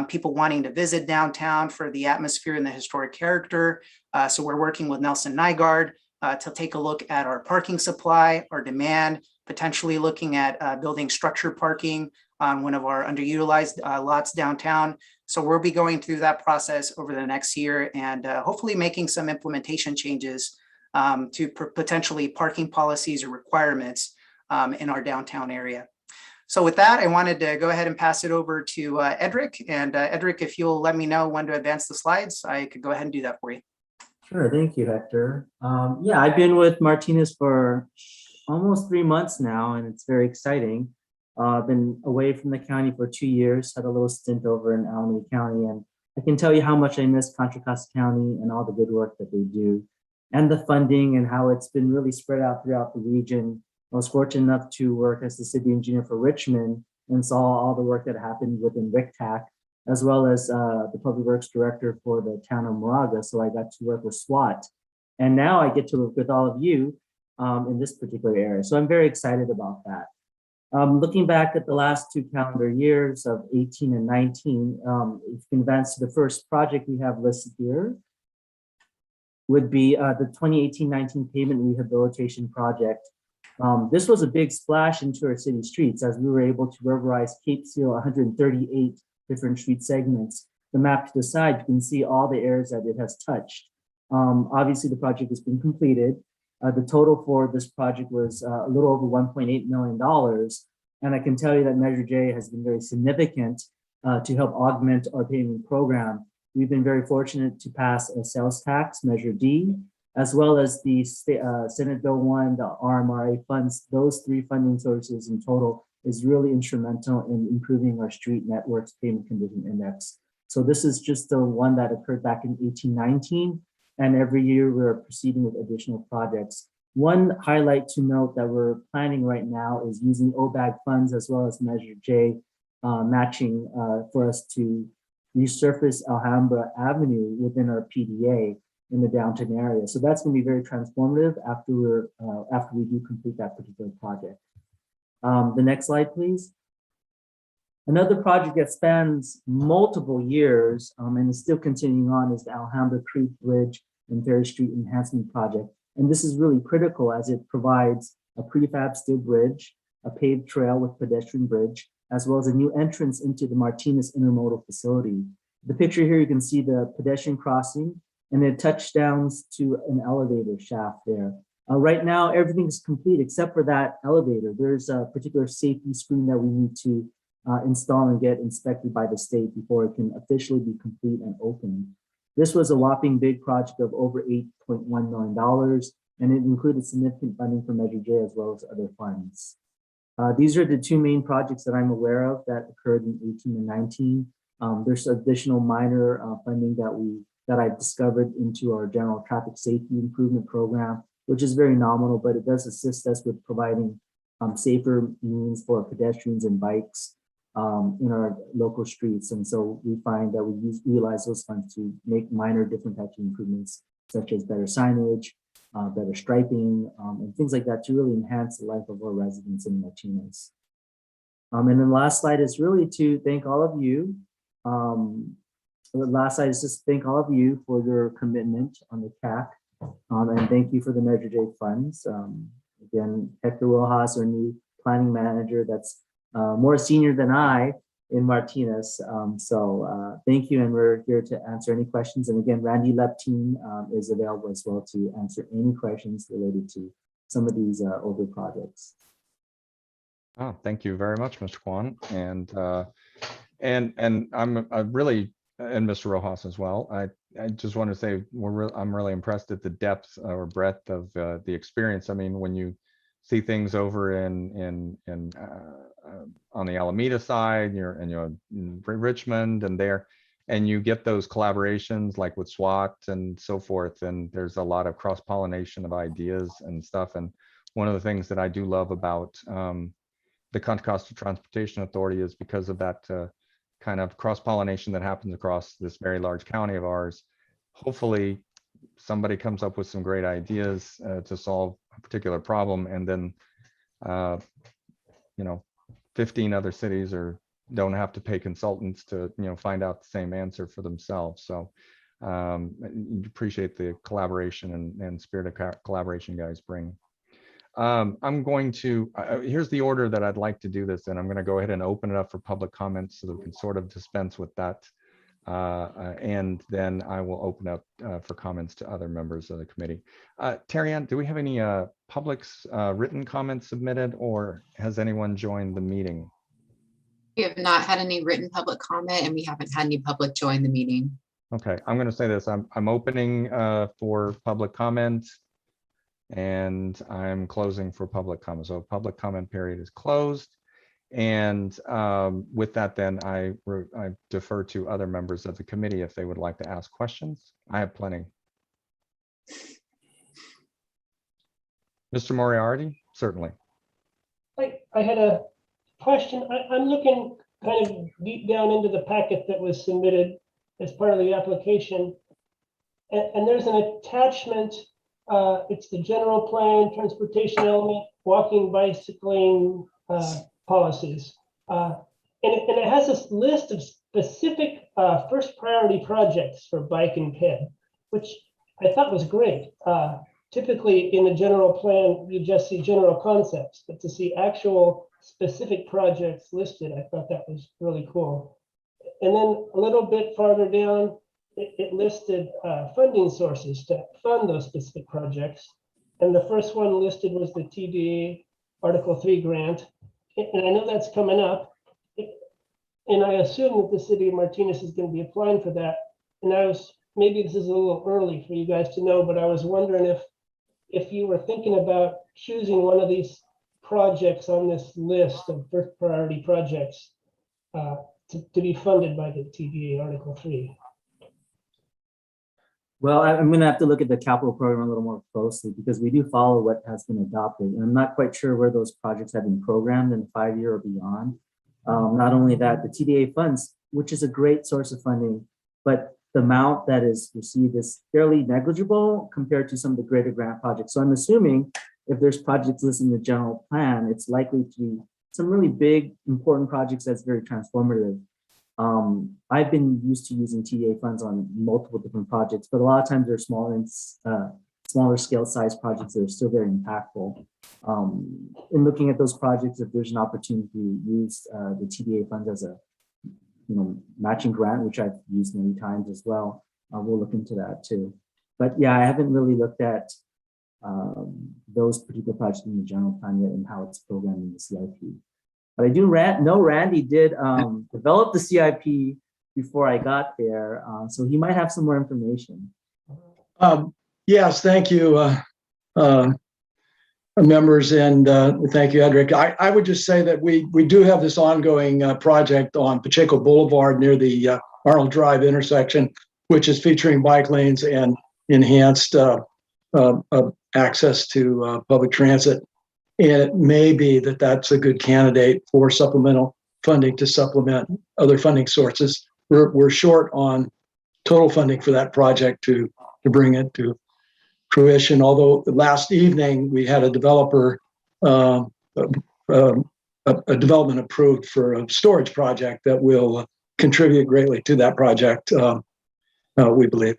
People wanting to visit downtown for the atmosphere and the historic character. So we're working with Nelson Nygaard to take a look at our parking supply, our demand, potentially looking at building structured parking on one of our underutilized lots downtown. So we'll be going through that process over the next year and hopefully making some implementation changes to potentially parking policies or requirements in our downtown area. So with that, I wanted to go ahead and pass it over to Edric. And Edric, if you'll let me know when to advance the slides, I could go ahead and do that for you. Sure, thank you, Hector. I've been with Martinez for almost 3 months now, and it's very exciting. I've been away from the county for 2 years, had a little stint over in Alameda County, and I can tell you how much I miss Contra Costa County and all the good work that they do, and the funding and how it's been really spread out throughout the region. I was fortunate enough to work as the city engineer for Richmond and saw all the work that happened within RICTAC, as well as the public works director for the town of Moraga. So I got to work with SWAT. And now I get to work with all of you in this particular area. So I'm very excited about that. Looking back at the last 2 calendar years of 18 and 19, if you can advance to the first project we have listed here. would be the 2018-19 pavement rehabilitation project. This was a big splash into our city streets as we were able to ruberize Cape Seal 138 different street segments. The map to the side, you can see all the areas that it has touched. Obviously, the project has been completed. The total for this project was a little over $1.8 million. And I can tell you that Measure J has been very significant to help augment our paving program. We've been very fortunate to pass a sales tax, Measure D, as well as the Senate Bill 1, the RMRA funds. Those three funding sources in total is really instrumental in improving our street networks pavement condition index. So this is just the one that occurred back in 1819. And every year we're proceeding with additional projects. One highlight to note that we're planning right now is using OBAG funds as well as Measure J matching for us to resurface Alhambra Avenue within our PDA in the downtown area. So that's going to be very transformative after we do complete that particular project. The next slide, please. Another project that spans multiple years and is still continuing on is the Alhambra Creek Bridge and Ferry Street Enhancement Project. And this is really critical as it provides a prefab steel bridge, a paved trail with pedestrian bridge, as well as a new entrance into the Martinez Intermodal Facility. The picture here, you can see the pedestrian crossing and it touchdowns to an elevator shaft there. Right now, everything is complete except for that elevator. There's a particular safety screen that we need to install and get inspected by the state before it can officially be complete and open. This was a whopping big project of over $8.1 million, and it included significant funding from Measure J as well as other funds. These are the two main projects that I'm aware of that occurred in 18 and 19. There's additional minor funding that I've discovered into our general traffic safety improvement program, which is very nominal, but it does assist us with providing safer means for pedestrians and bikes in our local streets. And so we find that we utilize those funds to make minor different types of improvements, such as better signage, better striping, and things like that to really enhance the life of our residents in Martinez. And then the last slide is really to thank all of you. The last slide is just thank all of you for your commitment on the CAC, and thank you for the Measure J funds. Again, Hector Rojas, our new planning manager, that's more senior than I in Martinez. So thank you, and we're here to answer any questions. And again, Randy Leptine is available as well to answer any questions related to some of these older projects. Oh, thank you very much, Mr. Kwan, and I'm really, and Mr. Rojas as well. I just want to say I'm really impressed at the depth or breadth of the experience. I mean, when you see things over in on the Alameda side, you're in Richmond and there, and you get those collaborations like with SWAT and so forth, and there's a lot of cross-pollination of ideas and stuff. And one of the things that I do love about the Contra Costa Transportation Authority is because of that kind of cross-pollination that happens across this very large county of ours. Hopefully somebody comes up with some great ideas to solve a particular problem, and then 15 other cities don't have to pay consultants to find out the same answer for themselves. So appreciate the collaboration and spirit of collaboration you guys bring. I'm going to, here's the order that I'd like to do this, and I'm going to go ahead and open it up for public comments so that we can sort of dispense with that. And then I will open up for comments to other members of the committee. Terry Ann, do we have any public's written comments submitted, or has anyone joined the meeting? We have not had any written public comment, and we haven't had any public join the meeting. Okay, I'm going to say this. I'm opening for public comment, and I'm closing for public comment. So public comment period is closed. And with that, then I defer to other members of the committee if they would like to ask questions. I have plenty. Mr. Moriarty, certainly. I had a question. I'm looking kind of deep down into the packet that was submitted as part of the application. And there's an attachment. It's the general plan, transportation element, walking, bicycling, policies. And it has this list of specific first priority projects for bike and ped, which I thought was great. Typically in the general plan, you just see general concepts, but to see actual specific projects listed, I thought that was really cool. And then a little bit farther down, it listed funding sources to fund those specific projects. And the first one listed was the TDA Article 3 grant. And I know that's coming up. And I assume that the city of Martinez is going to be applying for that. And maybe this is a little early for you guys to know, but I was wondering if you were thinking about choosing one of these projects on this list of first priority projects to be funded by the TDA Article 3. Well, I'm going to have to look at the capital program a little more closely because we do follow what has been adopted. And I'm not quite sure where those projects have been programmed in 5-year or beyond. Not only that, the TDA funds, which is a great source of funding, but the amount that is received is fairly negligible compared to some of the greater grant projects. So I'm assuming if there's projects listed in the general plan, it's likely to be some really big, important projects that's very transformative. I've been used to using TDA funds on multiple different projects, but a lot of times they're smaller and smaller scale size projects that are still very impactful. In looking at those projects, if there's an opportunity to use the TDA funds as a matching grant, which I've used many times as well, we'll look into that too. But yeah, I haven't really looked at those particular projects in the general plan yet and how it's programmed in the CIP. But I do know Randy did develop the CIP before I got there, so he might have some more information. Yes, thank you, members, and thank you, Edric. I would just say that we do have this ongoing project on Pacheco Boulevard near the Arnold Drive intersection, which is featuring bike lanes and enhanced access to public transit. And it may be that that's a good candidate for supplemental funding to supplement other funding sources. We're short on total funding for that project to bring it to fruition. Although last evening we had a developer, a development approved for a storage project that will contribute greatly to that project, we believe.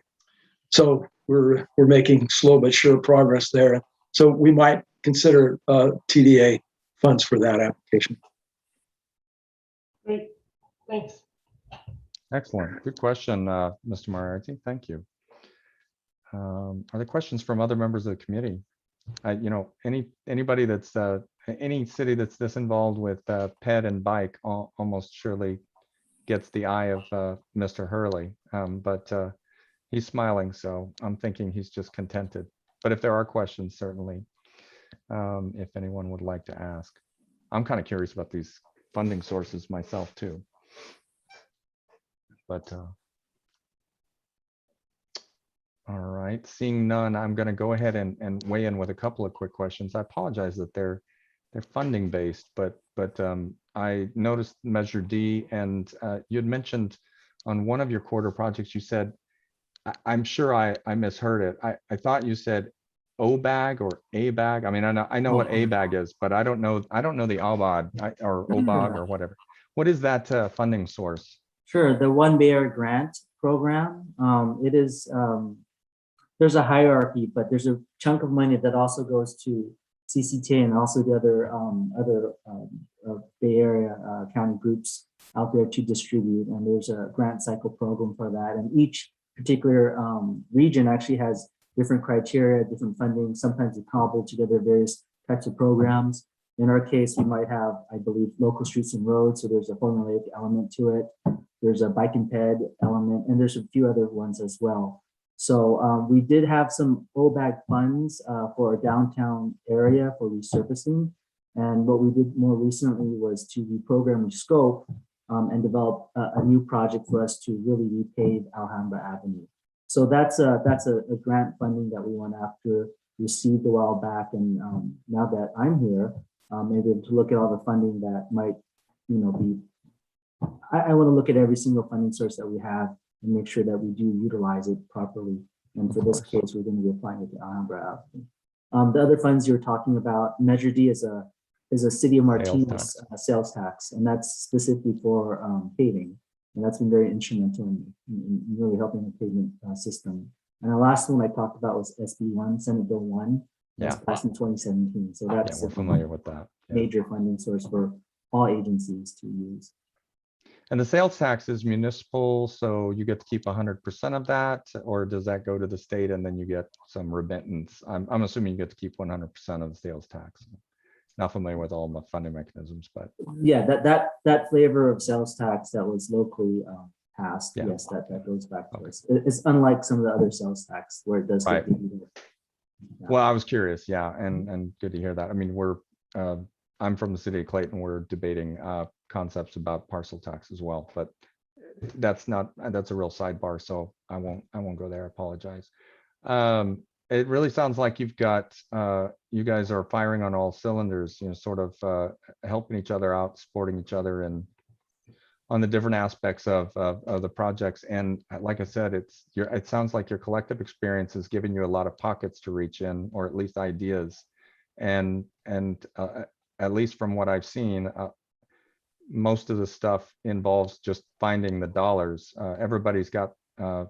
So we're making slow but sure progress there. So we might consider TDA funds for that application. Great, thanks. Excellent. Good question, Mr. Moriarty. Thank you. Are there questions from other members of the committee? Anybody that's any city that's this involved with ped and bike almost surely gets the eye of Mr. Hurley, but he's smiling, so I'm thinking he's just contented. But if there are questions, certainly, if anyone would like to ask. I'm kind of curious about these funding sources myself too. But all right, seeing none, I'm going to go ahead and weigh in with a couple of quick questions. I apologize that they're funding based, but I noticed Measure D, and you had mentioned on one of your quarter projects, you said, I'm sure I misheard it. I thought you said OBAG or ABAG. I mean, I know what ABAG is, but I don't know the ABAG or OBAG or whatever. What is that funding source? Sure, the One Bay Area grant program. It is there's a hierarchy, but there's a chunk of money that also goes to CCTA and also the other Bay Area county groups out there to distribute. And there's a grant cycle program for that. And each particular region actually has different criteria, different funding. Sometimes they cobble together various types of programs. In our case, we might have, I believe, local streets and roads. So there's a formulaic element to it. There's a bike and ped element, and there's a few other ones as well. So we did have some OBAG funds for a downtown area for resurfacing. And what we did more recently was to reprogram the scope and develop a new project for us to really repave Alhambra Avenue. So that's a grant funding that we went after, received a while back. And now that I'm here, maybe to look at all the funding that might, be, I want to look at every single funding source that we have and make sure that we do utilize it properly. And for this case, we're going to be applying it to Alhambra Avenue. The other funds you're talking about, Measure D is a City of Martinez sales tax, and that's specifically for paving. And that's been very instrumental in really helping the pavement system And the last one I talked about was SB1, Senate Bill 1. That's Yeah. passed in 2017. So Yeah, that's we're familiar with that. Yeah. major funding source for all agencies to use. And the sales tax is municipal, so you get to keep 100% of that, or does that go to the state and then you get some remittance? I'm assuming you get to keep 100% of the sales tax. Not familiar with all the funding mechanisms, but Yeah, that flavor of sales tax that was locally passed, Yeah. yes, that goes back to Okay. us. It's unlike some of the other sales tax where it does Right. get diluted. Yeah. well, I was curious, yeah, and good to hear that. I mean, I'm from the city of Clayton. We're debating concepts about parcel tax as well, but that's a real sidebar, so I won't go there. I apologize. It really sounds like you've got, you guys are firing on all cylinders, sort of helping each other out, supporting each other and on the different aspects of the projects. And like I said, it sounds like your collective experience has given you a lot of pockets to reach in, or at least ideas. And at least from what I've seen, most of the stuff involves just finding the dollars. Everybody's got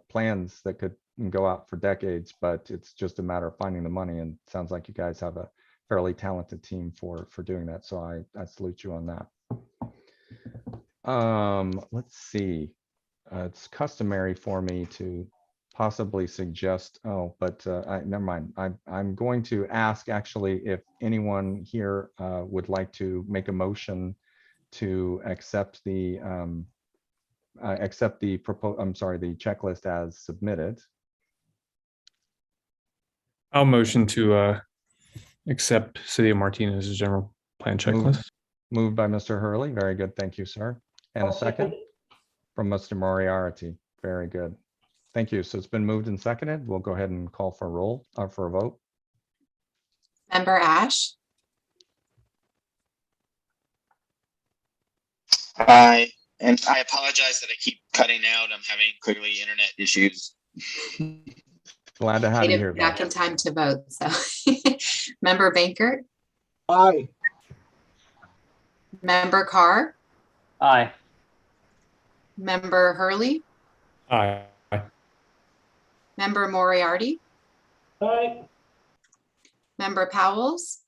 plans that could go out for decades, but it's just a matter of finding the money. And it sounds like you guys have a fairly talented team for doing that. So I salute you on that. Let's see. It's customary for me to possibly suggest, never mind. I'm going to ask actually if anyone here would like to make a motion to accept the the checklist as submitted. I'll motion to accept City of Martinez's general plan checklist. Moved by Mr. Hurley. Very good. Thank you, sir. And a I'll second from Mr. Moriarty. Very good. Thank you. So it's been moved and seconded. We'll go ahead and call for a vote. Member Ash, Aye. And I apologize that I keep cutting out. I'm having clearly internet issues. Glad to have made you it here. back Bill. in time to vote, so. Member Bankert, Aye. Member Carr, Aye. Member Hurley, Aye. Member Moriarty, Aye. Member Powells,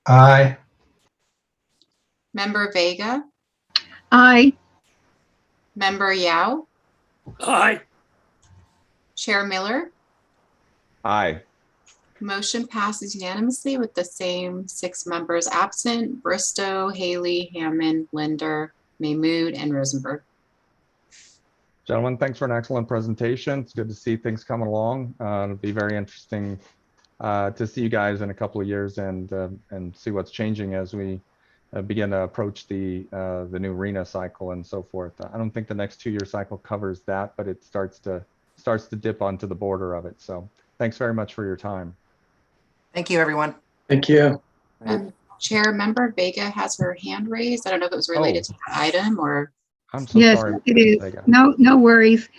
Aye. Member Vega, Aye. Member Yao, Aye. Chair Miller. Aye. Motion passes unanimously with the same 6 members absent: Bristow, Haley, Hammond, Linder, Mahmood, and Rosenberg. Gentlemen, thanks for an excellent presentation. It's good to see things coming along. It'll be very interesting to see you guys in a couple of years and see what's changing as we begin to approach the new RENA cycle and so forth. I don't think the next 2-year cycle covers that, but it starts to dip onto the border of it. So thanks very much for your time. Thank you, everyone. Thank you. Chair, Member Vega has her hand raised. I don't know if it was related to the item or. I'm so Yes, sorry. it is. Vega. No worries.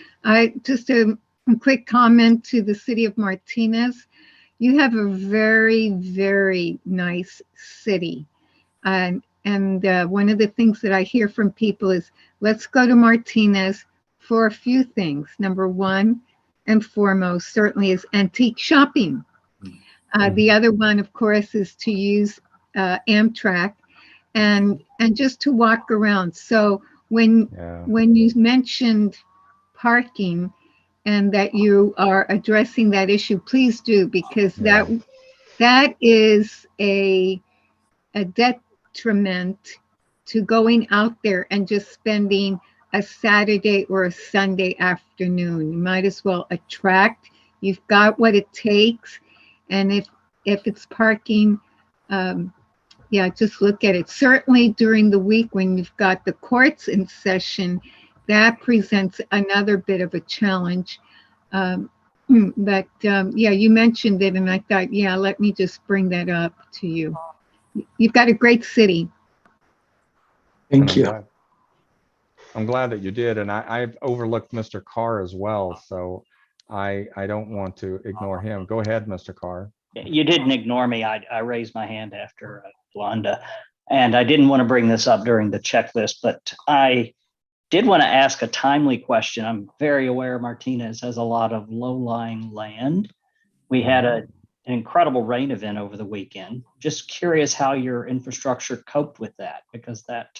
Just a quick comment to the city of Martinez. You have a very, very nice city. And one of the things that I hear from people is, let's go to Martinez for a few things. Number one and foremost certainly is antique shopping. The other one, of course, is to use Amtrak and just to walk around. So when you mentioned parking and that you are addressing that issue, please do, because that is a detriment to going out there and just spending a Saturday or a Sunday afternoon. You might as well attract. You've got what it takes. And if it's parking, just look at it. Certainly during the week when you've got the courts in session, that presents another bit of a challenge. You mentioned it and I thought, let me just bring that up to you. You've got a great city. Thank you. I'm glad that you did. And I've overlooked Mr. Carr as well. So I don't want to ignore him. Go ahead, Mr. Carr. You didn't ignore me. I raised my hand after Blonda, and I didn't want to bring this up during the checklist, but I did want to ask a timely question. I'm very aware Martinez has a lot of low-lying land. We had an incredible rain event over the weekend. Just curious how your infrastructure coped with that, because that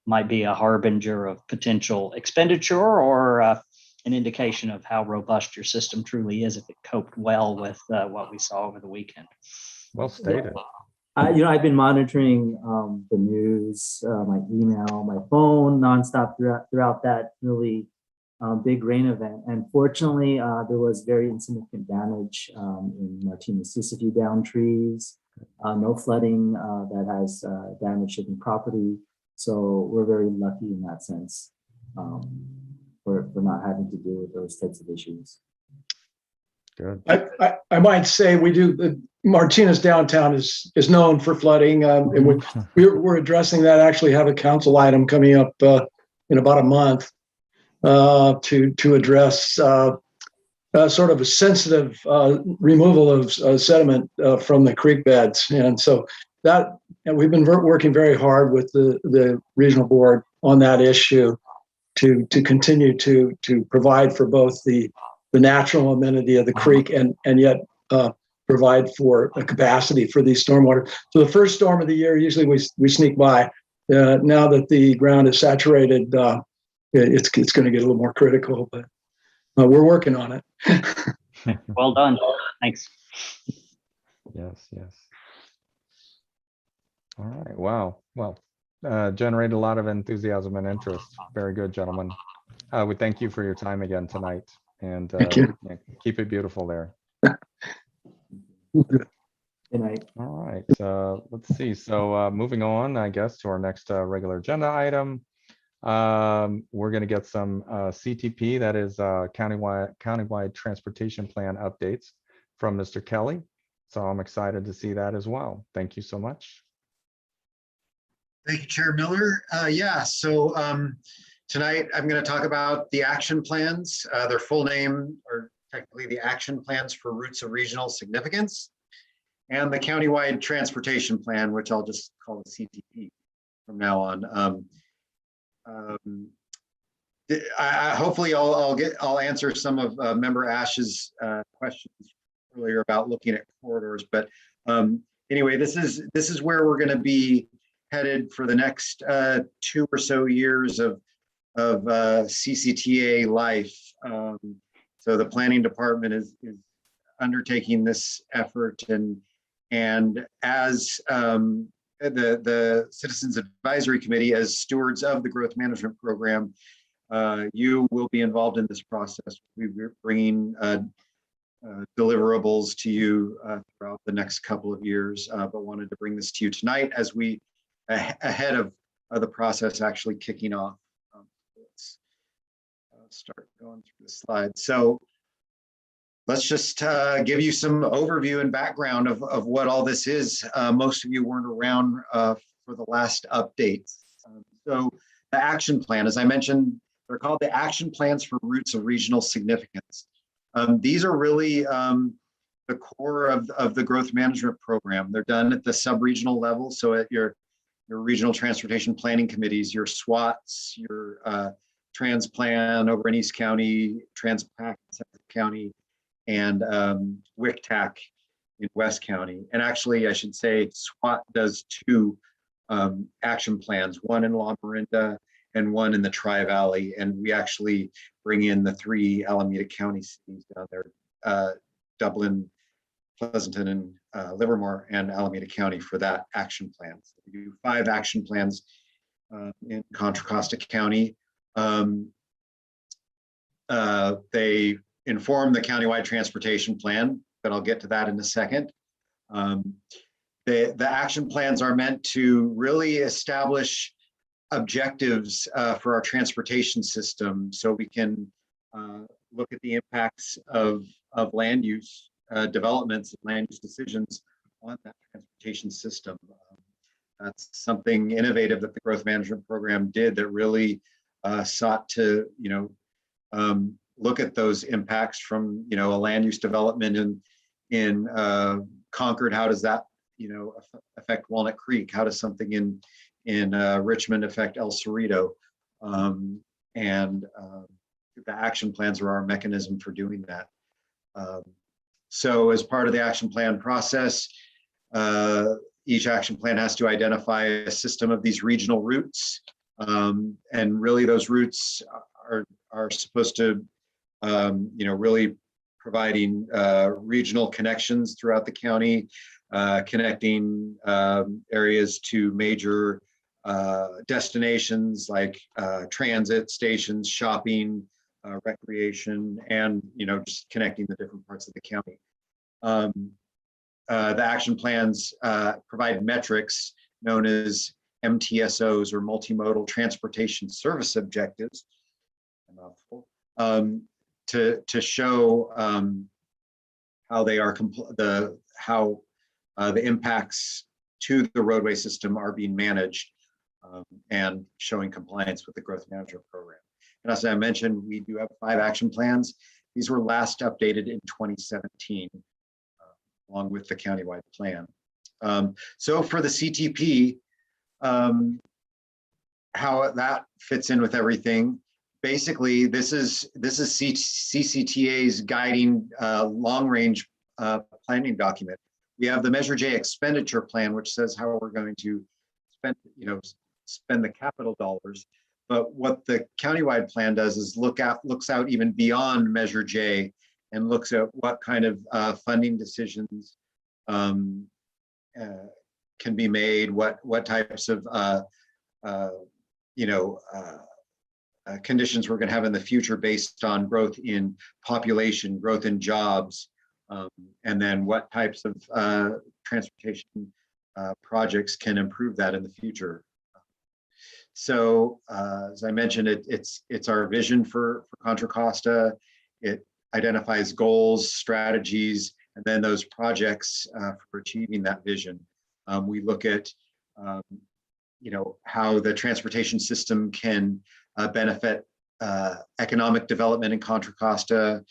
might be a harbinger of potential expenditure or an indication of how robust your system truly is if it coped well with what we saw over the weekend. Well stated. I've been monitoring the news, my email, my phone nonstop throughout that really big rain event. And fortunately, there was very insignificant damage in Martinez. Just a few downed trees, no flooding that has damaged shipping property. So we're very lucky in that sense for not having to deal with those types of issues. Good. I might say we do. Martinez downtown is known for flooding, and we're addressing that. Actually, have a council item coming up in about a month to address sort of a sensitive removal of sediment from the creek beds, and so that we've been working very hard with the regional board on that issue to continue to provide for both the natural amenity of the creek and yet provide for a capacity for these stormwater. So the first storm of the year, usually we sneak by. Now that the ground is saturated, it's going to get a little more critical, but we're working on it. Well done. Thanks. Yes. All right. Wow. Well, generated a lot of enthusiasm and interest. Very good, gentlemen. We thank you for your time again tonight, and Thank you. keep it beautiful there. Good night. All right. Let's see. So moving on, I guess, to our next regular agenda item. We're going to get some CTP, that is countywide transportation plan updates from Mr. Kelly. So I'm excited to see that as well. Thank you so much. Thank you, Chair Miller. So tonight I'm going to talk about the action plans. Their full name, or technically the action plans for routes of regional significance, and the countywide transportation plan, which I'll just call the CTP from now on. Hopefully I'll answer some of Member Ash's questions earlier about looking at corridors, but anyway, this is where we're going to be headed for the next 2 or so years of CCTA life. So the planning department is undertaking this effort, and as the Citizens Advisory Committee, as stewards of the growth management program, you will be involved in this process. We're bringing deliverables to you throughout the next couple of years, but wanted to bring this to you tonight as we ahead of the process actually kicking off. Let's start going through the slides. So let's just give you some overview and background of what all this is. Most of you weren't around for the last update. So the action plan, as I mentioned, they're called the action plans for routes of regional significance. These are really the core of the growth management program. They're done at the sub-regional level. So at your regional transportation planning committees, your SWATs, your Transplan over in East County, Transpac in Central County, and WICTAC in West County. And actually, I should say SWAT does 2 action plans, one in La Miranda and one in the Tri-Valley. And we actually bring in the 3 Alameda County cities down there, Dublin, Pleasanton, and Livermore, and Alameda County for that action plan. So we do 5 action plans in Contra Costa County. They inform the countywide transportation plan, but I'll get to that in a second. The action plans are meant to really establish objectives for our transportation system, so we can look at the impacts of land use developments and land use decisions on that transportation system. That's something innovative that the growth management program did, that really sought to, look at those impacts from, a land use development in Concord. How does that, affect Walnut Creek? How does something in Richmond affect El Cerrito? and the action plans are our mechanism for doing that. So as part of the action plan process, each action plan has to identify a system of these regional routes. And really those routes are supposed to, really providing regional connections throughout the county, connecting areas to major destinations like transit stations, shopping, recreation, and just connecting the different parts of the county. The action plans provide metrics known as MTSOs, or multimodal transportation service objectives, to show how they are the impacts to the roadway system are being managed, and showing compliance with the growth management program. And as I mentioned, we do have 5 action plans. These were last updated in 2017, along with the countywide plan. So for the CTP, how that fits in with everything. Basically, this is CCTA's guiding long-range planning document. We have the Measure J expenditure plan, which says how we're going to spend the capital dollars. But what the countywide plan does is looks out even beyond Measure J and looks at what kind of funding decisions can be made, what types of conditions we're going to have in the future based on growth in population, growth in jobs, and then what types of transportation projects can improve that in the future. So as I mentioned, it's our vision for Contra Costa. It identifies goals, strategies, and then those projects for achieving that vision. We look at how the transportation system can benefit economic development in Contra Costa,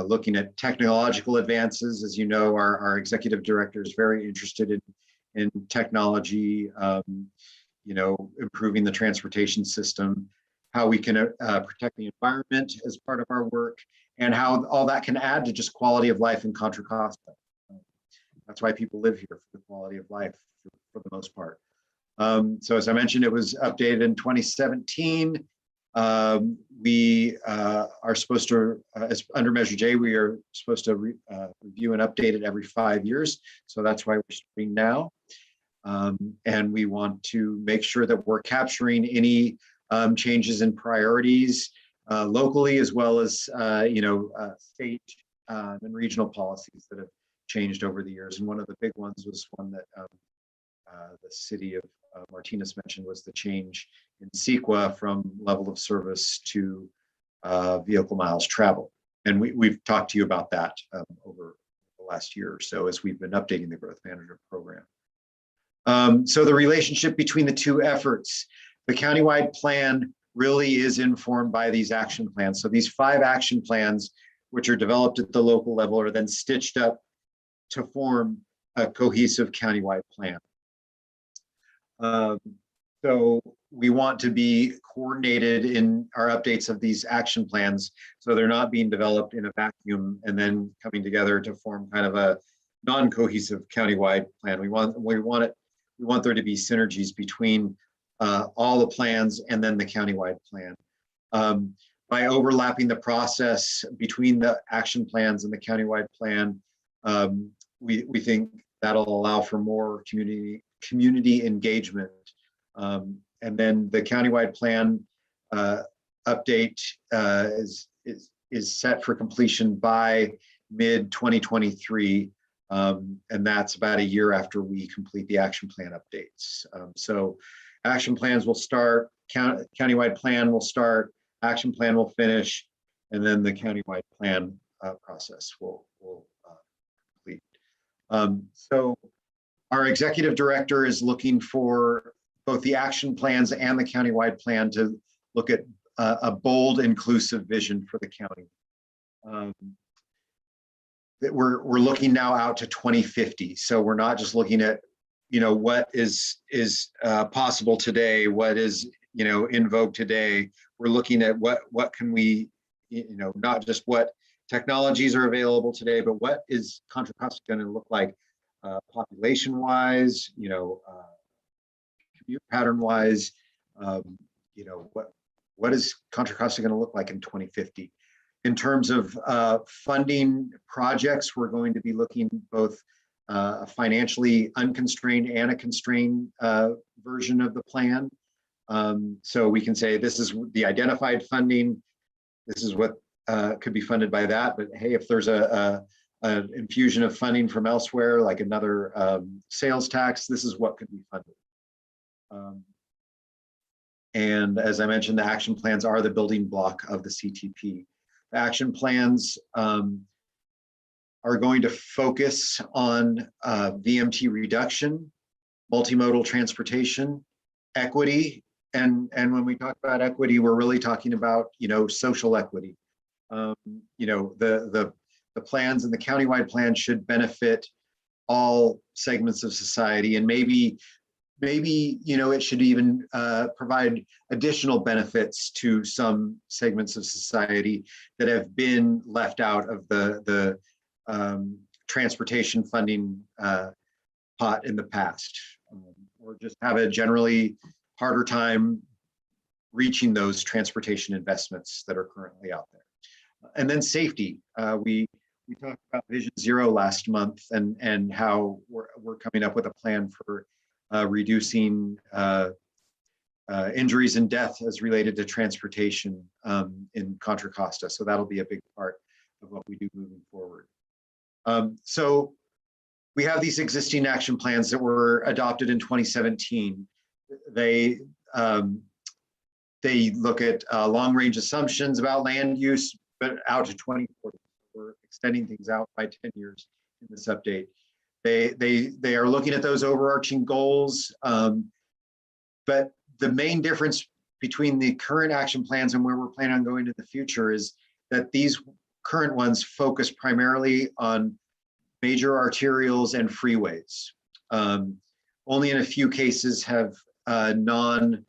looking at technological advances. As you know, our executive director is very interested in technology, improving the transportation system, how we can protect the environment as part of our work, and how all that can add to just quality of life in Contra Costa. That's why people live here, for the quality of life for the most part. So as I mentioned, it was updated in 2017. We are supposed to, as under Measure J, we are supposed to review and update it every 5 years. So that's why we're starting now. And we want to make sure that we're capturing any changes in priorities locally, as well as state and regional policies that have changed over the years. And one of the big ones was one that the city of Martinez mentioned, was the change in CEQA from level of service to vehicle miles traveled. And we've talked to you about that over the last year or so as we've been updating the growth management program. So the relationship between the two efforts, the countywide plan really is informed by these action plans. So these 5 action plans, which are developed at the local level, are then stitched up to form a cohesive countywide plan. So we want to be coordinated in our updates of these action plans, so they're not being developed in a vacuum and then coming together to form kind of a non-cohesive countywide plan. We want there to be synergies between all the plans and then the countywide plan. By overlapping the process between the action plans and the countywide plan, we think that'll allow for more community engagement. And then the countywide plan update is set for completion by mid-2023. And that's about a year after we complete the action plan updates. So action plans will start, countywide plan will start, action plan will finish, and then the countywide plan process will complete. So our executive director is looking for both the action plans and the countywide plan to look at a bold, inclusive vision for the county. That we're looking now out to 2050. So we're not just looking at, what is possible today, what is in vogue today. We're looking at what can we, not just what technologies are available today, but what is Contra Costa going to look like population wise, commute pattern wise, what is Contra Costa going to look like in 2050? In terms of funding projects, we're going to be looking both a financially unconstrained and a constrained version of the plan. So we can say this is the identified funding. This is what could be funded by that. But hey, if there's an infusion of funding from elsewhere, like another sales tax, this is what could be funded. And as I mentioned, the action plans are the building block of the CTP. The action plans are going to focus on VMT reduction, multimodal transportation, equity, and when we talk about equity, we're really talking about social equity. The plans and the countywide plan should benefit all segments of society, and maybe it should even provide additional benefits to some segments of society that have been left out of the transportation funding pot in the past, or just have a generally harder time reaching those transportation investments that are currently out there. And then safety. We talked about Vision Zero last month and how we're coming up with a plan for reducing injuries and death as related to transportation in Contra Costa. So that'll be a big part of what we do moving forward. So we have these existing action plans that were adopted in 2017. They look at long-range assumptions about land use, but out to 2040. We're extending things out by 10 years in this update. They are looking at those overarching goals, but the main difference between the current action plans and where we're planning on going in the future is that these current ones focus primarily on major arterials and freeways. Only in a few cases have non-roadway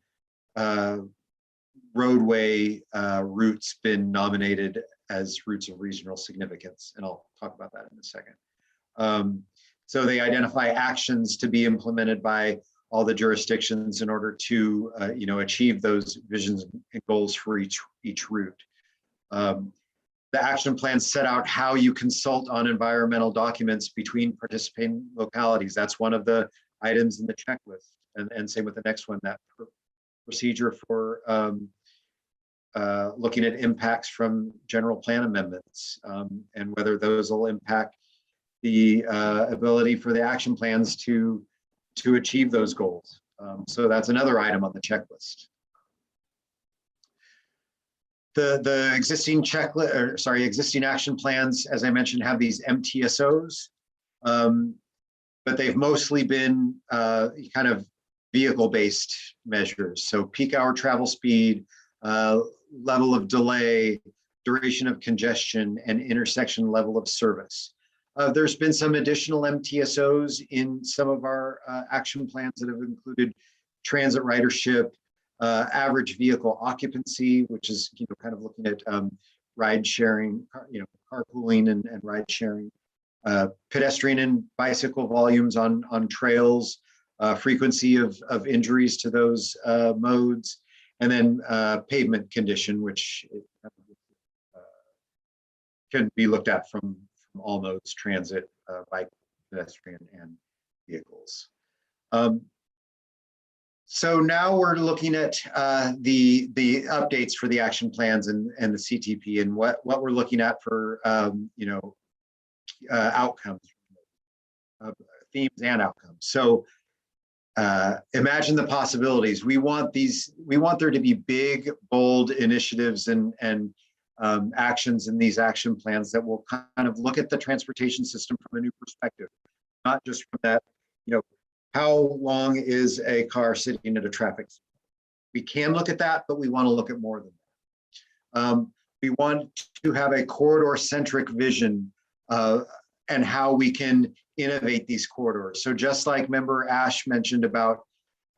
routes been nominated as routes of regional significance, and I'll talk about that in a second. So they identify actions to be implemented by all the jurisdictions in order to achieve those visions and goals for each route. The action plans set out how you consult on environmental documents between participating localities. That's one of the items in the checklist, and same with the next one, that procedure for looking at impacts from general plan amendments, and whether those will impact the ability for the action plans to achieve those goals. So that's another item on the checklist. The existing existing action plans, as I mentioned, have these MTSOs, but they've mostly been kind of vehicle-based measures. So peak hour travel speed, level of delay, duration of congestion, and intersection level of service. There's been some additional MTSOs in some of our action plans that have included transit ridership, average vehicle occupancy, which is kind of looking at ride sharing, carpooling and ride sharing, pedestrian and bicycle volumes on trails, frequency of injuries to those modes, and then pavement condition, which can be looked at from all modes: transit, bike, pedestrian, and vehicles. So now we're looking at the updates for the action plans and the CTP, and what we're looking at for outcomes, themes and outcomes. So imagine the possibilities. We want there to be big, bold initiatives and actions in these action plans that will kind of look at the transportation system from a new perspective, not just from that, how long is a car sitting at a traffic signal? We can look at that, but we want to look at more than that. We want to have a corridor-centric vision and how we can innovate these corridors. So just like Member Ash mentioned about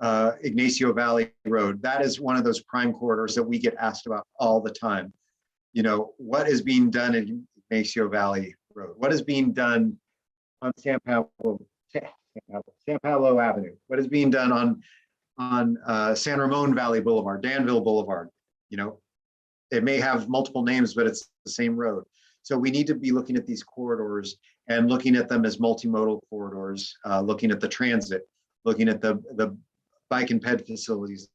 Ignacio Valley Road. That is one of those prime corridors that we get asked about all the time. You know, what is being done in Ignacio Valley Road? What is being done on San Pablo Avenue? What is being done on San Ramon Valley Boulevard, Danville Boulevard? You know, it may have multiple names, but it's the same road. So we need to be looking at these corridors and looking at them as multimodal corridors, looking at the transit, looking at the bike and ped facilities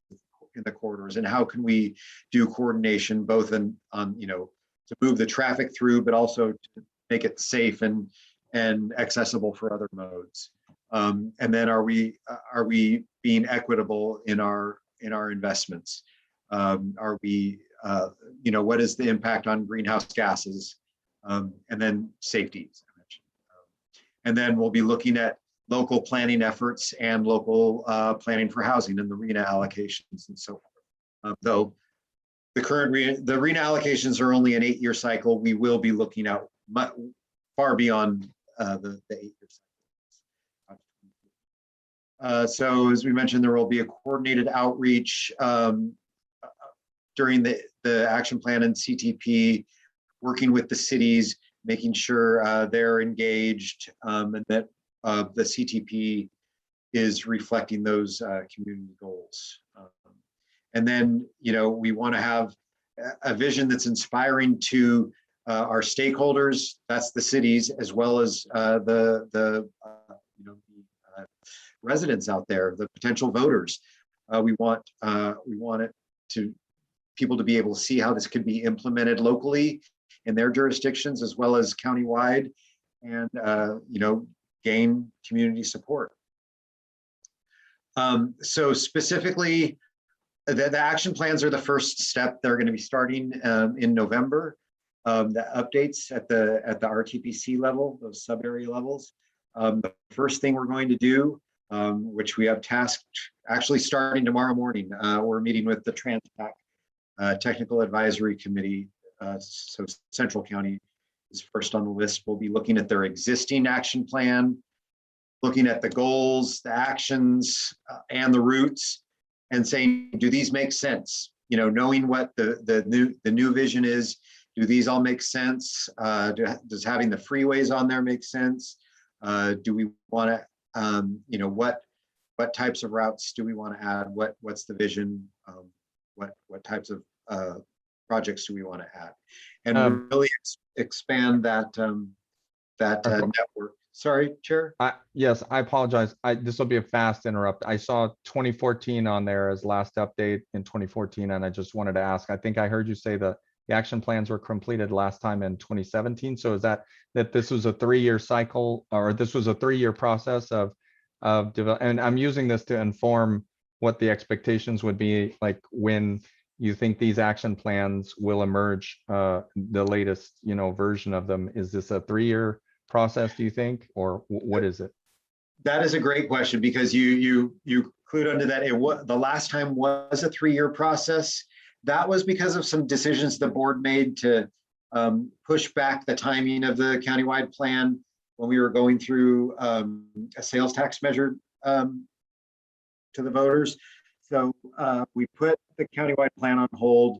in the corridors, and how can we do coordination both on, you know, to move the traffic through, but also to make it safe and accessible for other modes. And then are we being equitable in our investments? Are we, you know, what is the impact on greenhouse gases? And then safety, as I mentioned. And then we'll be looking at local planning efforts and local planning for housing and the RENA allocations and so forth. Though the RENA allocations are only an 8-year cycle, we will be looking out far beyond the 8-year cycle. So as we mentioned, there will be a coordinated outreach during the action plan and CTP, working with the cities, making sure they're engaged, and that the CTP is reflecting those community goals. And then, you know, we want to have a vision that's inspiring to our stakeholders, that's the cities, as well as the residents out there, the potential voters. We want it to people to be able to see how this could be implemented locally in their jurisdictions as well as countywide, and you know, gain community support. So specifically, the action plans are the first step. They're going to be starting in November. The updates at the RTPC level, those sub area levels. The first thing we're going to do, which we have tasked actually starting tomorrow morning, we're meeting with the TransPac Technical Advisory Committee. So Central County is first on the list. We'll be looking at their existing action plan, looking at the goals, the actions, and the routes, and saying, do these make sense? You know, knowing what the new vision is, do these all make sense? Does having the freeways on there make sense? Do we want to, you know, what types of routes do we want to add? What's the vision? What types of projects do we want to add? And really expand that network. Sorry, Chair. Yes, I apologize. This will be a fast interrupt. I saw 2014 on there as last update in 2014, and I just wanted to ask, I think I heard you say the action plans were completed last time in 2017. So is that this was a 3-year cycle, or this was a 3-year process of develop? And I'm using this to inform what the expectations would be, like when you think these action plans will emerge, the latest, you know, version of them. Is this a 3-year process, do you think, or what is it? That is a great question, because you clued under that. The last time was a 3-year process. That was because of some decisions the board made to push back the timing of the countywide plan when we were going through a sales tax measure to the voters. So we put the countywide plan on hold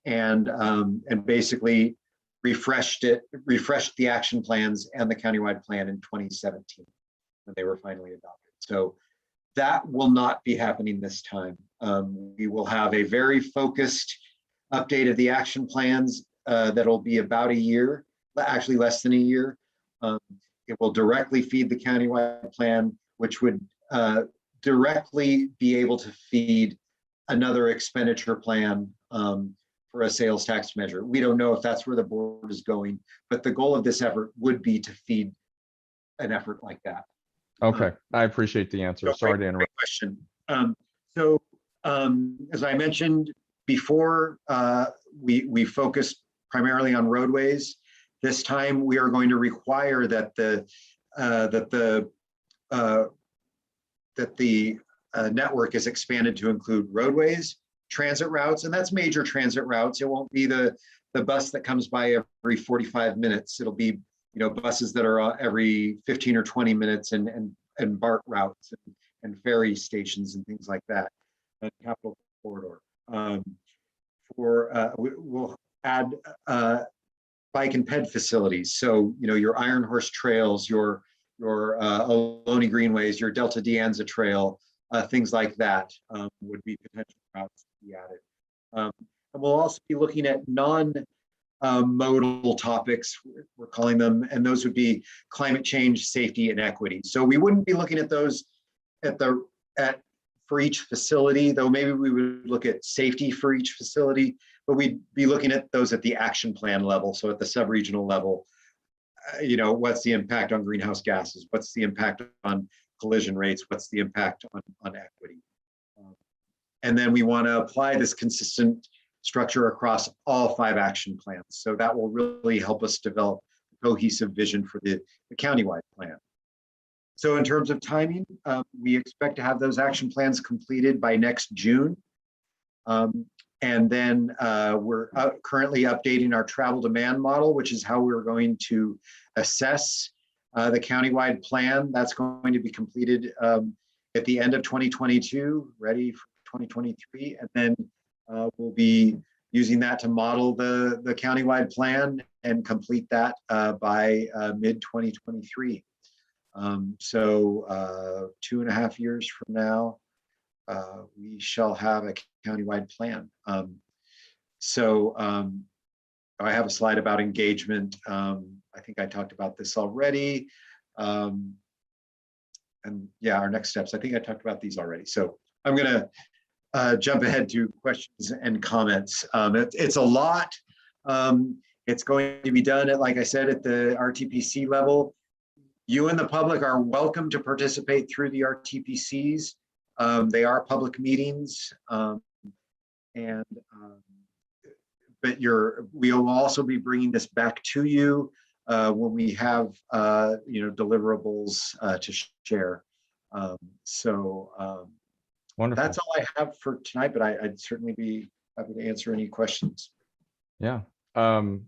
and basically refreshed the action plans and the countywide plan in 2017 when they were finally adopted. So that will not be happening this time. We will have a very focused update of the action plans that'll be about a year, actually less than a year. It will directly feed the countywide plan, which would directly be able to feed another expenditure plan for a sales tax measure. We don't know if that's where the board is going, but the goal of this effort would be to feed an effort like that. Okay, I appreciate the answer. Sorry to interrupt. Question. As I mentioned before, we focused primarily on roadways. This time we are going to require that the network is expanded to include roadways, transit routes, and that's major transit routes. It won't be the bus that comes by every 45 minutes. It'll be, you know, buses that are every 15 or 20 minutes and BART routes and ferry stations and things like that, and Capital Corridor. We'll add bike and ped facilities. So, your Iron Horse trails, your Ohlone Greenways, your Delta De Anza Trail, things like that would be potential routes to be added. And we'll also be looking at non-modal topics, we're calling them, and those would be climate change, safety, and equity. So we wouldn't be looking at those for each facility, though maybe we would look at safety for each facility, but we'd be looking at those at the action plan level. So at the sub-regional level, what's the impact on greenhouse gases? What's the impact on collision rates? What's the impact on equity? And then we want to apply this consistent structure across all 5 action plans. So that will really help us develop a cohesive vision for the countywide plan. So in terms of timing, we expect to have those action plans completed by next June. And then we're currently updating our travel demand model, which is how we're going to assess the countywide plan. That's going to be completed at the end of 2022, ready for 2023. And then we'll be using that to model the countywide plan and complete that by mid-2023. So 2.5 years from now, we shall have a countywide plan. I have a slide about engagement. I think I talked about this already. And yeah, our next steps, I think I talked about these already. So I'm gonna jump ahead to questions and comments. It's a lot. It's going to be done at, like I said, at the RTPC level. You and the public are welcome to participate through the RTPCs. They are public meetings, but we will also be bringing this back to you when we have deliverables to share. Wonderful. That's all I have for tonight, but I'd certainly be happy to answer any questions. Yeah. Terry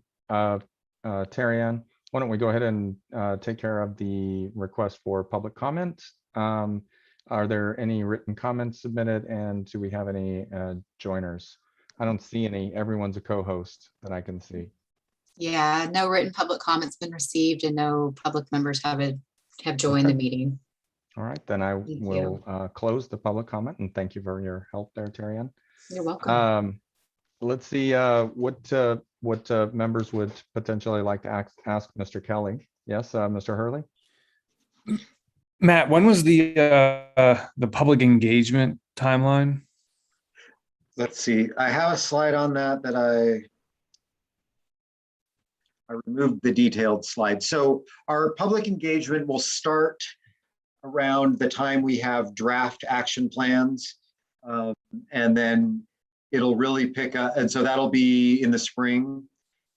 Ann, why don't we go ahead and take care of the request for public comment? Are there any written comments submitted, and do we have any joiners? I don't see any. Everyone's a co-host that I can see. Yeah, no written public comments been received and no public members have joined the meeting. All right, then I Thank will close the public comment, and thank you for your help there, Terry Ann. You're welcome. Let's see what members would potentially like to ask Mr. Kelly. Yes, Mr. Hurley. Matt, when was the public engagement timeline? Let's see. I have a slide on that I removed the detailed slide. So our public engagement will start around the time we have draft action plans, and then it'll really pick up. And so that'll be in the spring,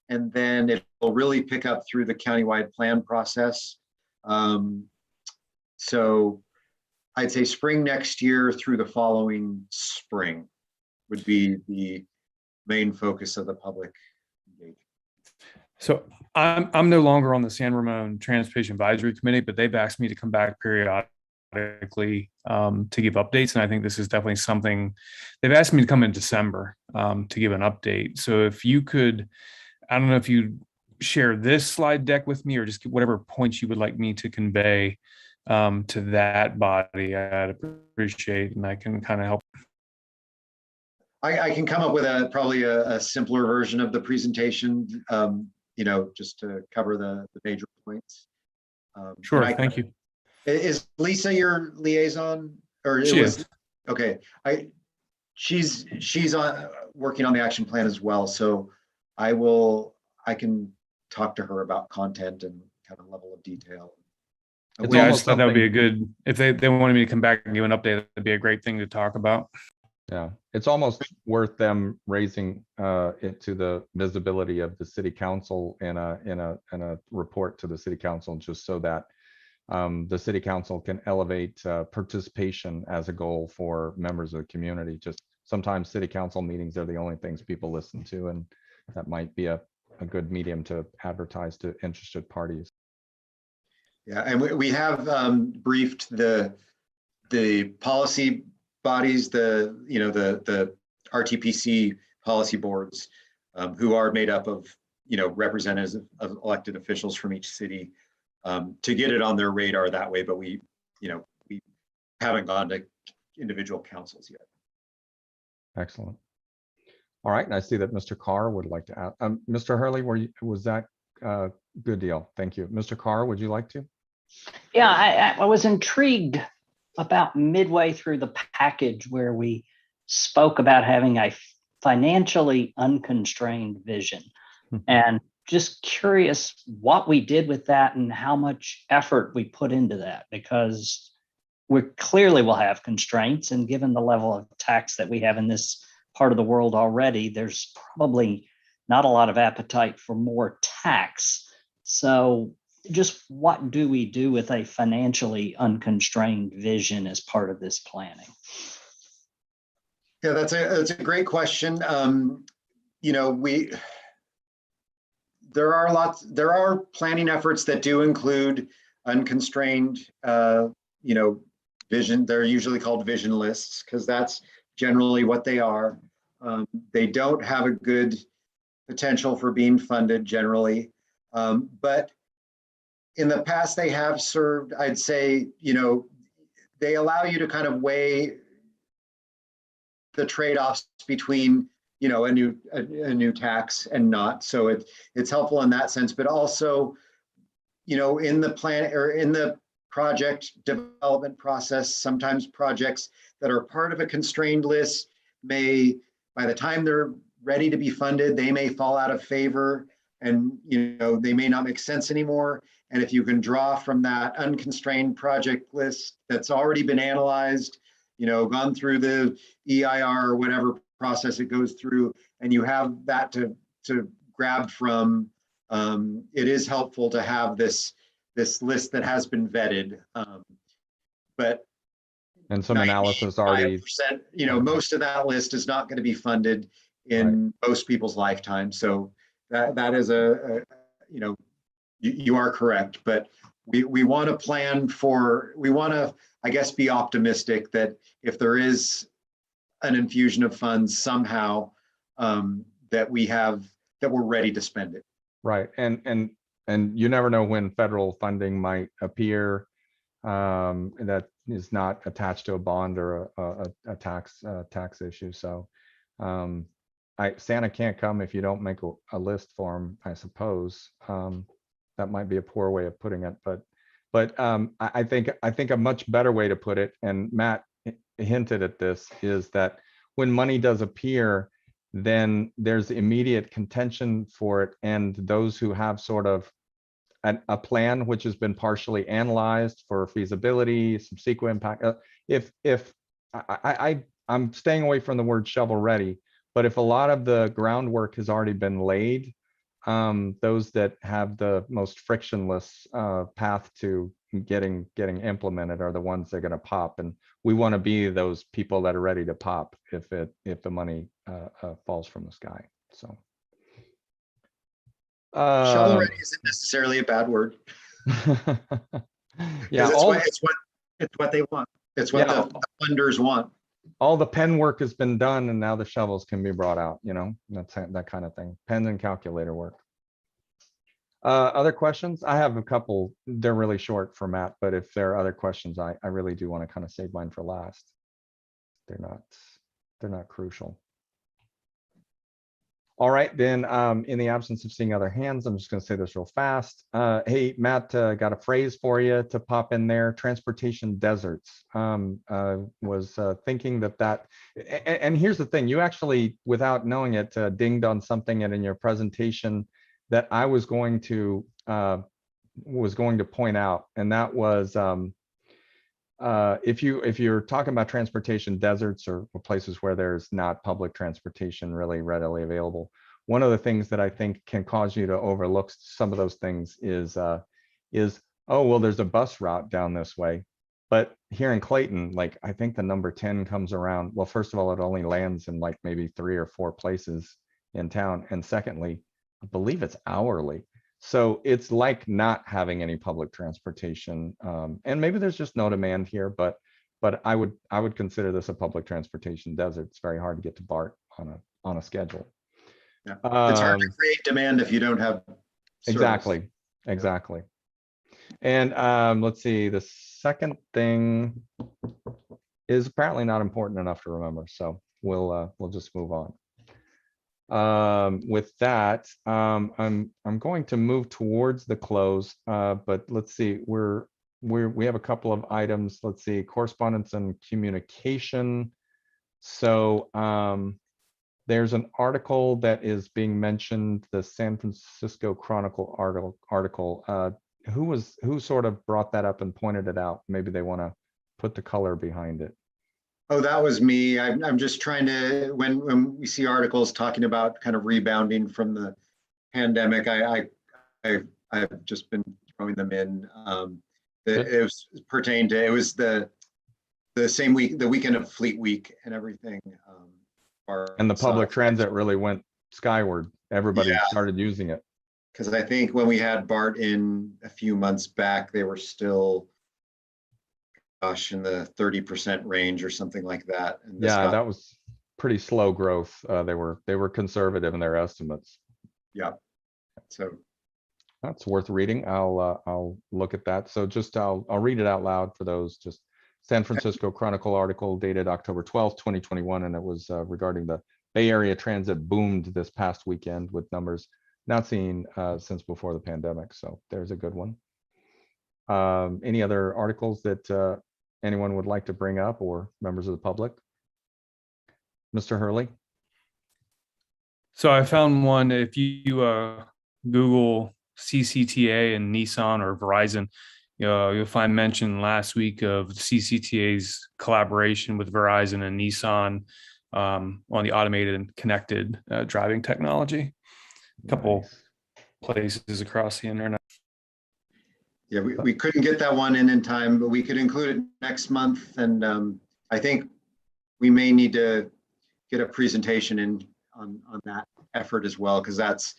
and then it will really pick up through the countywide plan process. So I'd say spring next year through the following spring would be the main focus of the public engagement. So I'm no longer on the San Ramon Transportation Advisory Committee, but they've asked me to come back periodically to give updates. And I think this is definitely something they've asked me to come in December to give an update. So if you could, I don't know if you share this slide deck with me or just whatever points you would like me to convey to that body, I'd appreciate, and I can kind of help. I can come up with probably a simpler version of the presentation, just to cover the major points. Sure, thank you. Is Lisa your liaison? Or she is. Okay, she's working on the action plan as well, so I can talk to her about content and kind of level of detail. Yeah, I just thought that would be a good, if they wanted me to come back and give an update, that'd be a great thing to talk about. Yeah, it's almost worth them raising it to the visibility of the city council in a report to the city council, just so that the city council can elevate participation as a goal for members of the community. Just sometimes city council meetings are the only things people listen to, and that might be a good medium to advertise to interested parties. Yeah, and we have briefed the the policy bodies, the RTPC policy boards, who are made up of, representatives of elected officials from each city, to get it on their radar that way. But we haven't gone to individual councils yet. Excellent. All right, and I see that Mr. Carr would like to add. Mr. Hurley, was that good deal? Thank you. Mr. Carr, would you like to? Yeah, I was intrigued about midway through the package where we spoke about having a financially unconstrained vision. And just curious what we did with that and how much effort we put into that, because we clearly will have constraints. And given the level of tax that we have in this part of the world already, there's probably not a lot of appetite for more tax. So just what do we do with a financially unconstrained vision as part of this planning? Yeah, that's a great question. There are planning efforts that do include unconstrained, vision. They're usually called vision lists because that's generally what they are. They don't have a good potential for being funded generally, but in the past they have served, I'd say, they allow you to kind of weigh the trade-offs between, a new tax and not. So it's helpful in that sense, but also, in the plan or in the project development process, sometimes projects that are part of a constrained list may, by the time they're ready to be funded, they may fall out of favor and, they may not make sense anymore. And if you can draw from that unconstrained project list that's already been analyzed, gone through the EIR or whatever process it goes through, and you have that to grab from, it is helpful to have this list that has been vetted. But and some analysis already, most of that list is not going to be funded in most people's lifetime. So that is you are correct, but we want to plan for, we want to, I guess, be optimistic that if there is an infusion of funds somehow, that we're ready to spend it. right? And you never know when federal funding might appear that is not attached to a bond or a tax issue. So Santa can't come if you don't make a list for him, I suppose. That might be a poor way of putting it, but I think a much better way to put it, and Matt hinted at this, is that when money does appear, then there's immediate contention for it, and those who have sort of a plan which has been partially analyzed for feasibility, some CEQA impact. If I'm staying away from the word shovel ready, but if a lot of the groundwork has already been laid, those that have the most frictionless path to getting implemented are the ones that are going to pop, and we want to be those people that are ready to pop if the money falls from the sky. So shovel ready isn't necessarily a bad word. Yeah, it's what they want. It's what the funders want. All the pen work has been done, and now the shovels can be brought out. That's that kind of thing. Pen and calculator work. Other questions? I have a couple. They're really short for Matt, but if there are other questions, I really do want to kind of save mine for last. They're not crucial. All right, then in the absence of seeing other hands, I'm just going to say this real fast. Hey, Matt, got a phrase for you to pop in there. Transportation deserts. Was thinking that, and here's the thing, you actually, without knowing it, dinged on something in your presentation that I was going to point out, and that was if you're talking about transportation deserts or places where there's not public transportation really readily available, one of the things that I think can cause you to overlook some of those things is oh, well, there's a bus route down this way. But here in Clayton, like, I think the number 10 comes around. Well, first of all, it only lands in like maybe 3 or 4 places in town. And secondly, I believe it's hourly. So it's like not having any public transportation. And maybe there's just no demand here, but But I would consider this a public transportation desert. It's very hard to get to BART on a schedule. Yeah. It's hard to create demand if you don't have service. Exactly. And let's see, the second thing is apparently not important enough to remember, so we'll just move on. With that, I'm going to move towards the close, but let's see, we have a couple of items. Let's see, correspondence and communication. So there's an article that is being mentioned, the San Francisco Chronicle article. Who sort of brought that up and pointed it out? Maybe they want to put the color behind it. Oh, that was me. I'm just trying to, when we see articles talking about kind of rebounding from the pandemic, I've just been throwing them in. It was pertained to, it was the same week, the weekend of Fleet Week and everything. And the public transit really went skyward. Everybody started using it. Because I think when we had BART in a few months back, they were still, gosh, in the 30% range or something like that. And yeah, that was pretty slow growth. They were conservative in their estimates. Yeah, so that's worth reading. I'll look at that. So just I'll read it out loud for those. Just San Francisco Chronicle article dated October 12th, 2021, and it was regarding the Bay Area transit boomed this past weekend with numbers not seen since before the pandemic. So there's a good one. Any other articles that anyone would like to bring up, or members of the public? Mr. Hurley? So I found one. If you Google CCTA and Nissan or Verizon, you'll find mention last week of CCTA's collaboration with Verizon and Nissan on the automated and connected driving technology. A couple places across the internet. Yeah, we couldn't get that one in time, but we could include it next month. And I think we may need to get a presentation in on that effort as well, because it's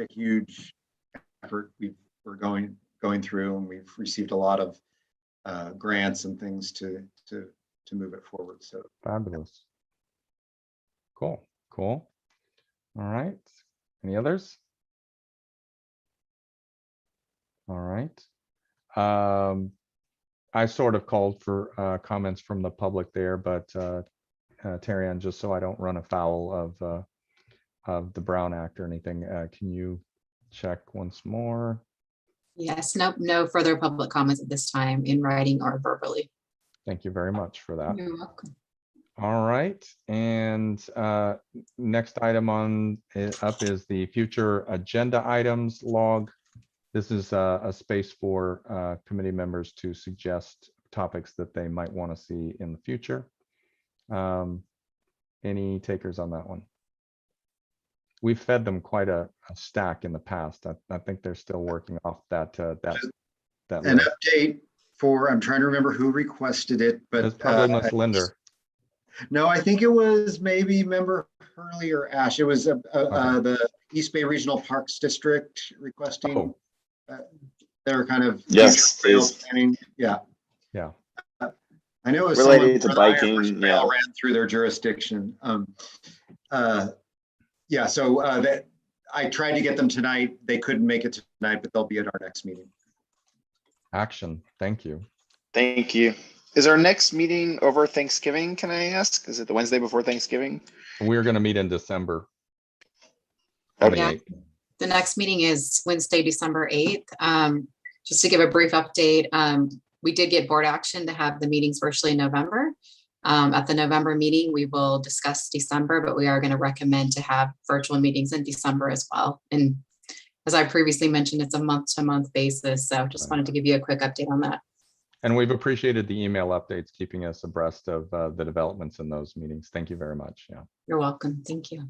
a huge effort we're going through, and we've received a lot of grants and things to move it forward. So fabulous. Cool. All right. Any others? All right. I sort of called for comments from the public there, but Terry Ann, just so I don't run afoul of the Brown Act or anything, can you check once more? Yes, no further public comments at this time in writing or verbally. Thank you very much for that. You're welcome. All right, and next item up is the future agenda items log. This is a space for committee members to suggest topics that they might want to see in the future. Any takers on that one? We've fed them quite a stack in the past. I think they're still working off that an list. update for, I'm trying to remember who requested it, but It's probably Ms. Linder. No, I think it was maybe member Hurley or Ash. It was the East Bay Regional Parks District requesting. They're kind of planning. Yeah. I know it was related to biking. Ran through their jurisdiction. Yeah, so that I tried to get them tonight. They couldn't make it tonight, but they'll be at our next meeting. Action. Thank you. Thank you. Is our next meeting over Thanksgiving, can I ask? Is it the Wednesday before Thanksgiving? We're going to meet in December. Yeah, the next meeting is Wednesday, December 8th. Just to give a brief update, we did get board action to have the meetings virtually in November. At the November meeting, we will discuss December, but we are going to recommend to have virtual meetings in December as well. And as I previously mentioned, it's a month-to-month basis. So just wanted to give you a quick update on that. And we've appreciated the email updates, keeping us abreast of the developments in those meetings. Thank you very much. Yeah. You're welcome. Thank you.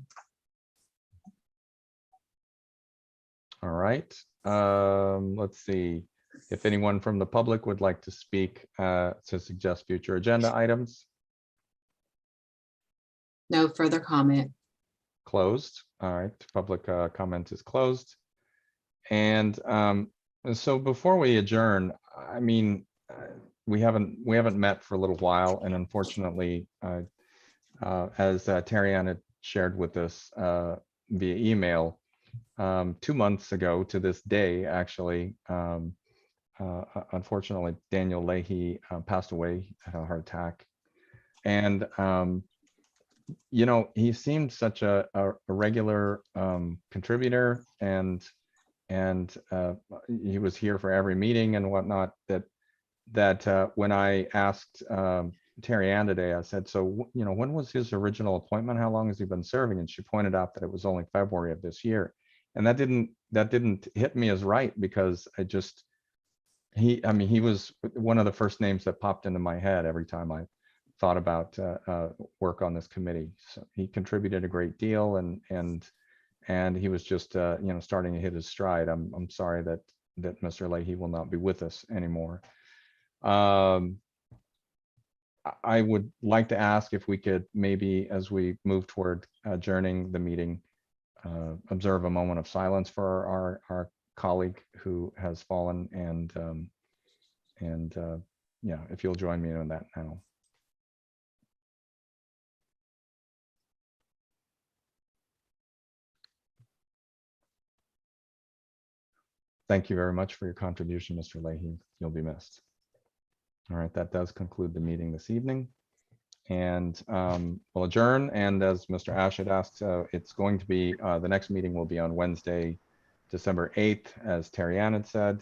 All right. Let's see if anyone from the public would like to speak to suggest future agenda items. No further comment. Closed. All right. Public comment is closed. And so before we adjourn, I mean, we haven't met for a little while, and unfortunately, as Terry Ann had shared with us via email, 2 months ago to this day, actually, unfortunately, Daniel Leahy passed away at a heart attack. And, you know, he seemed such a regular contributor, and he was here for every meeting and whatnot, that when I asked Terry Ann today, I said, so, you know, when was his original appointment? How long has he been serving? And she pointed out that it was only February of this year. And that didn't hit me as right, because I mean, he was one of the first names that popped into my head every time I thought about work on this committee. So he contributed a great deal, and he was just you know, starting to hit his stride. I'm sorry that Mr. Leahy will not be with us anymore. I would like to ask if we could maybe, as we move toward adjourning the meeting, observe a moment of silence for our colleague who has fallen, and yeah, if you'll join me in that now. Thank you very much for your contribution, Mr. Leahy. You'll be missed. All right, that does conclude the meeting this evening. And we'll adjourn. And as Mr. Ash had asked, it's going to be, the next meeting will be on Wednesday, December 8th, as Terry Ann had said.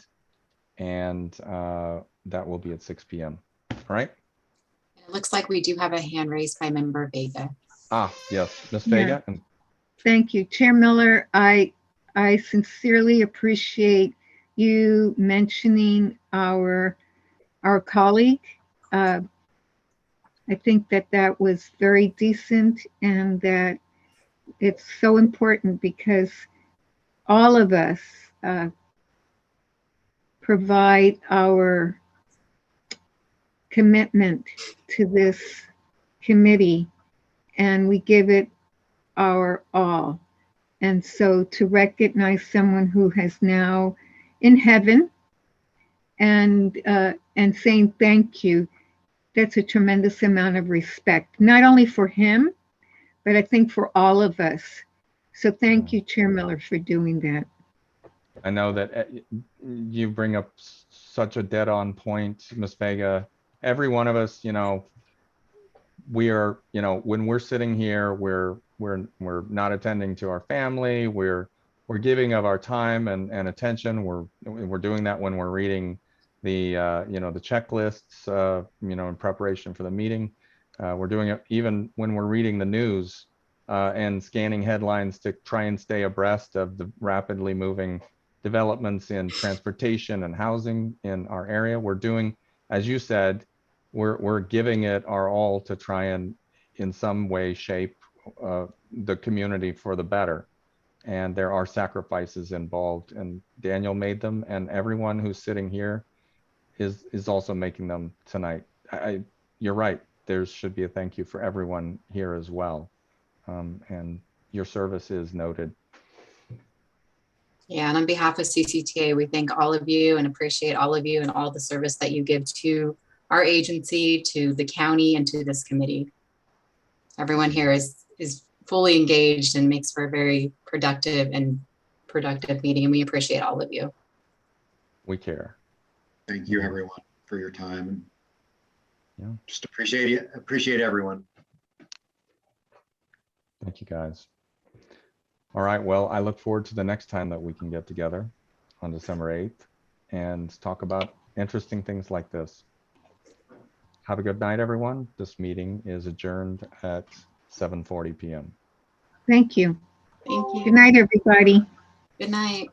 And that will be at 6 p.m. All right. It looks like we do have a hand raised by member Vega. Ah, yes, Ms. Yeah. Vega. Thank you, Chair Miller. I sincerely appreciate you mentioning our colleague. I think that was very decent, and that it's so important, because all of us provide our commitment to this committee, and we give it our all. And so to recognize someone who has now in heaven and saying thank you, that's a tremendous amount of respect, not only for him, but I think for all of us. So thank you, Chair Miller, for doing that. I know that you bring up such a dead-on point, Ms. Vega. Every one of us, you know, we are, you know, when we're sitting here, we're not attending to our family. We're giving of our time and attention. We're doing that when we're reading the you know, the checklists, you know, in preparation for the meeting. We're doing it even when we're reading the news and scanning headlines to try and stay abreast of the rapidly moving developments in transportation and housing in our area. We're doing, as you said, we're giving it our all to try and in some way shape the community for the better. And there are sacrifices involved, and Daniel made them, and everyone who's sitting here is also making them tonight. You're right, there should be a thank you for everyone here as well. And your service is noted. Yeah, and on behalf of CCTA, we thank all of you and appreciate all of you and all the service that you give to our agency, to the county, and to this committee. Everyone here is fully engaged and makes for a very productive meeting, and we appreciate all of you. We care. Thank you, everyone, for your time. Yeah. Just appreciate everyone. Thank you, guys. All right, well, I look forward to the next time that we can get together on December 8th and talk about interesting things like this. Have a good night, everyone. This meeting is adjourned at 7:40 p.m. Thank you. Thank you. Good night, everybody. Good night.